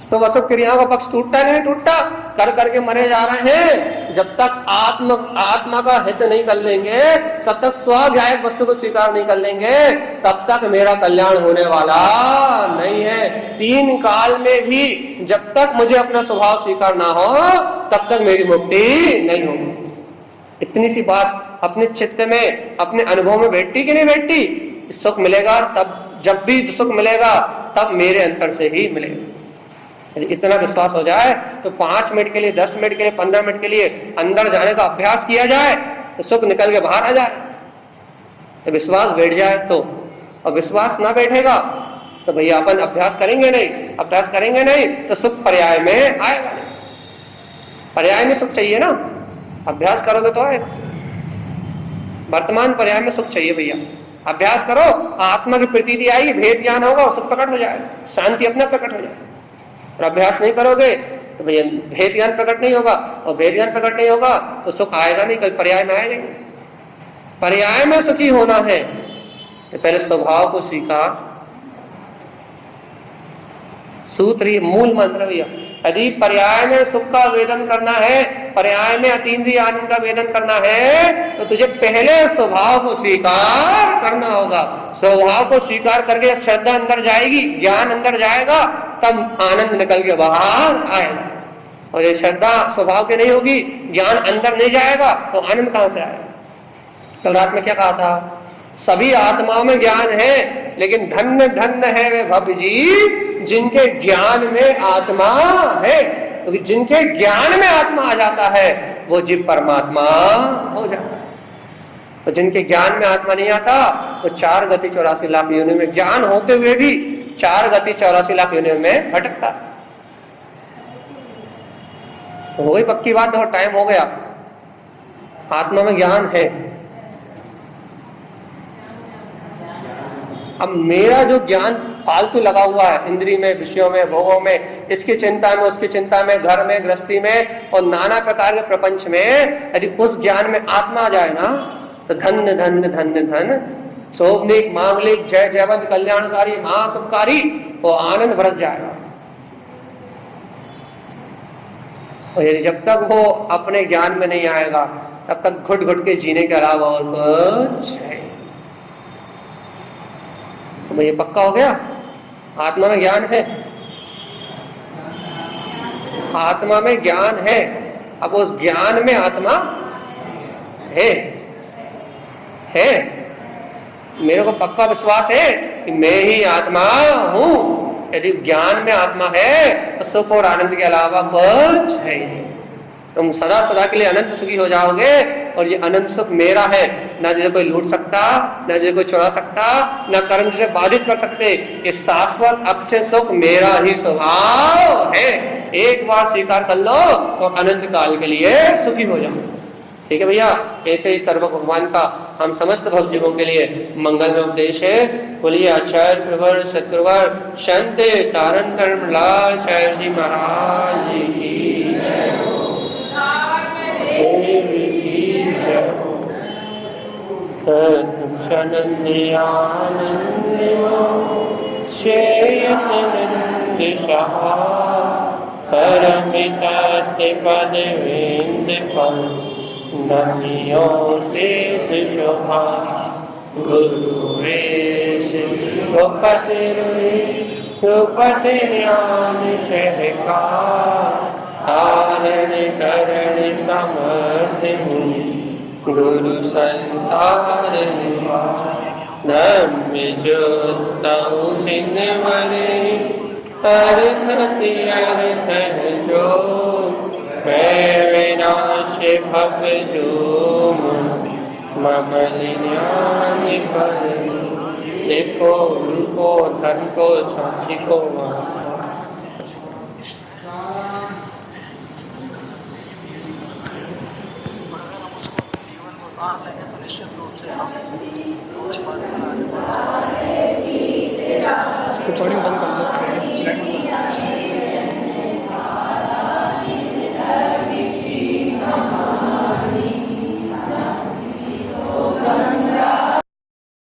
शुभ अशुभ क्रियाओं का पक्ष टूटता है नहीं टूटता? कर करके मरे जा रहे हैं। जब तक आत्मा का हित नहीं कर लेंगे, जब तक स्वज्ञायक वस्तु को स्वीकार नहीं कर लेंगे, तब तक मेरा कल्याण होने वाला नहीं है। तीन काल में भी जब तक मुझे अपना स्वभाव स्वीकार ना हो तब तक मेरी मुक्ति नहीं होगी। इतनी सी बात अपने चित्त में, अपने अनुभव में बैठती कि नहीं बैठती? सुख मिलेगा तब, जब भी सुख मिलेगा तब मेरे अंतर से ही मिलेगा। इतना विश्वास हो जाए तो 5 मिनट के लिए, 10 मिनट के लिए, 15 मिनट के लिए अंदर जाने का अभ्यास किया जाए तो सुख निकल के बाहर आ जाए। तो विश्वास बैठ जाए तो, और विश्वास ना बैठेगा तो भैया अपन अभ्यास करेंगे नहीं, अभ्यास करेंगे नहीं तो सुख पर्याय में आएगा। पर्याय में सुख चाहिए ना, अभ्यास करोगे तो आएगा। वर्तमान पर्याय में सुख चाहिए भैया, अभ्यास करो, आत्मा की प्रतीति आएगी, भेद ज्ञान होगा, सुख प्रकट हो जाएगा, शांति अपना प्रकट हो जाएगा। और अभ्यास नहीं करोगे तो भैया भेद ज्ञान प्रकट नहीं होगा, और भेद ज्ञान प्रकट नहीं होगा तो सुख आएगा नहीं, कल पर्याय में आएगा। पर्याय में सुखी होना है तो पहले स्वभाव को स्वीकार। सूत्र ही मूल मंत्र भैया, यदि पर्याय में सुख का वेदन करना है, पर्याय में अतीन्द्रिय आनंद का वेदन करना है तो तुझे पहले स्वभाव को स्वीकार करना होगा। स्वभाव को स्वीकार करके श्रद्धा अंदर जाएगी, ज्ञान अंदर जाएगा, तब आनंद निकल के बाहर आएगा। और ये श्रद्धा स्वभाव की नहीं होगी, ज्ञान अंदर नहीं जाएगा तो आनंद कहां से आएगा? कल रात में क्या कहा था? सभी आत्माओं में ज्ञान है, लेकिन धन्य धन्य है वे भक्त जी जिनके ज्ञान में आत्मा है। क्योंकि तो जिनके ज्ञान में आत्मा आ जाता है वो जीव परमात्मा हो जाता है। तो जिनके ज्ञान में आत्मा नहीं आता वो 4 गति 84 लाख योनियों में, ज्ञान होते हुए भी 4 गति 84 लाख योनियों में भटकता। तो वही पक्की बात, और टाइम हो गया। आत्मा में ज्ञान है। अब मेरा जो ज्ञान फालतू लगा हुआ है इंद्रिय में, विषयों में, भोगों में, इसकी चिंता में, उसकी चिंता में, घर में, गृहस्थी में और नाना प्रकार के प्रपंच में, यदि उस ज्ञान में आत्मा आ जाए ना तो धन्य धन्य धन्य धन शोभनिक मांगलिक जय जयवंत कल्याणकारी महासुखकारी वो आनंद बरस जाएगा। और यदि जब तक वो अपने ज्ञान में नहीं आएगा तब तक घुट घुट के जीने के अलावा और कुछ है। तो ये पक्का हो गया, आत्मा में ज्ञान है, आत्मा में ज्ञान है। अब उस ज्ञान में आत्मा है मेरे को पक्का विश्वास है कि मैं ही आत्मा हूं। यदि ज्ञान में आत्मा है तो सुख और आनंद के अलावा कुछ है ही नहीं। तुम सदा सदा के लिए अनंत सुखी हो जाओगे और ये अनंत सुख मेरा है, ना जिसे कोई लूट सकता, ना जिसे कोई चुरा सकता, ना कर्म से बाधित कर सकते। ये शाश्वत अक्षय सुख मेरा ही स्वभाव है। एक बार स्वीकार कर लो तो अनंत काल के लिए सुखी हो जाओ। ठीक है भैया, ऐसे ही सर्व भगवान का हम समस्त भक्तजनों के लिए मंगल में उपदेश है। बोलिए आचार्य प्रवर सतगुरुवर संत तारण धर्मलाल चार्य जी महाराज की जय हो। नमियों से शोभा गुरुवेश गोपति सुपति ज्ञान सहकार धारण करण समर्थ गुरु संसार धर्म जोतऊ चिन्मरे अर्थ तीर्थ जो मैं विनाश भव जो ममल ज्ञान पर देखो उनको धन को साक्षी को निश्चित रूप से हम रिकॉर्डिंग बंद कर लो।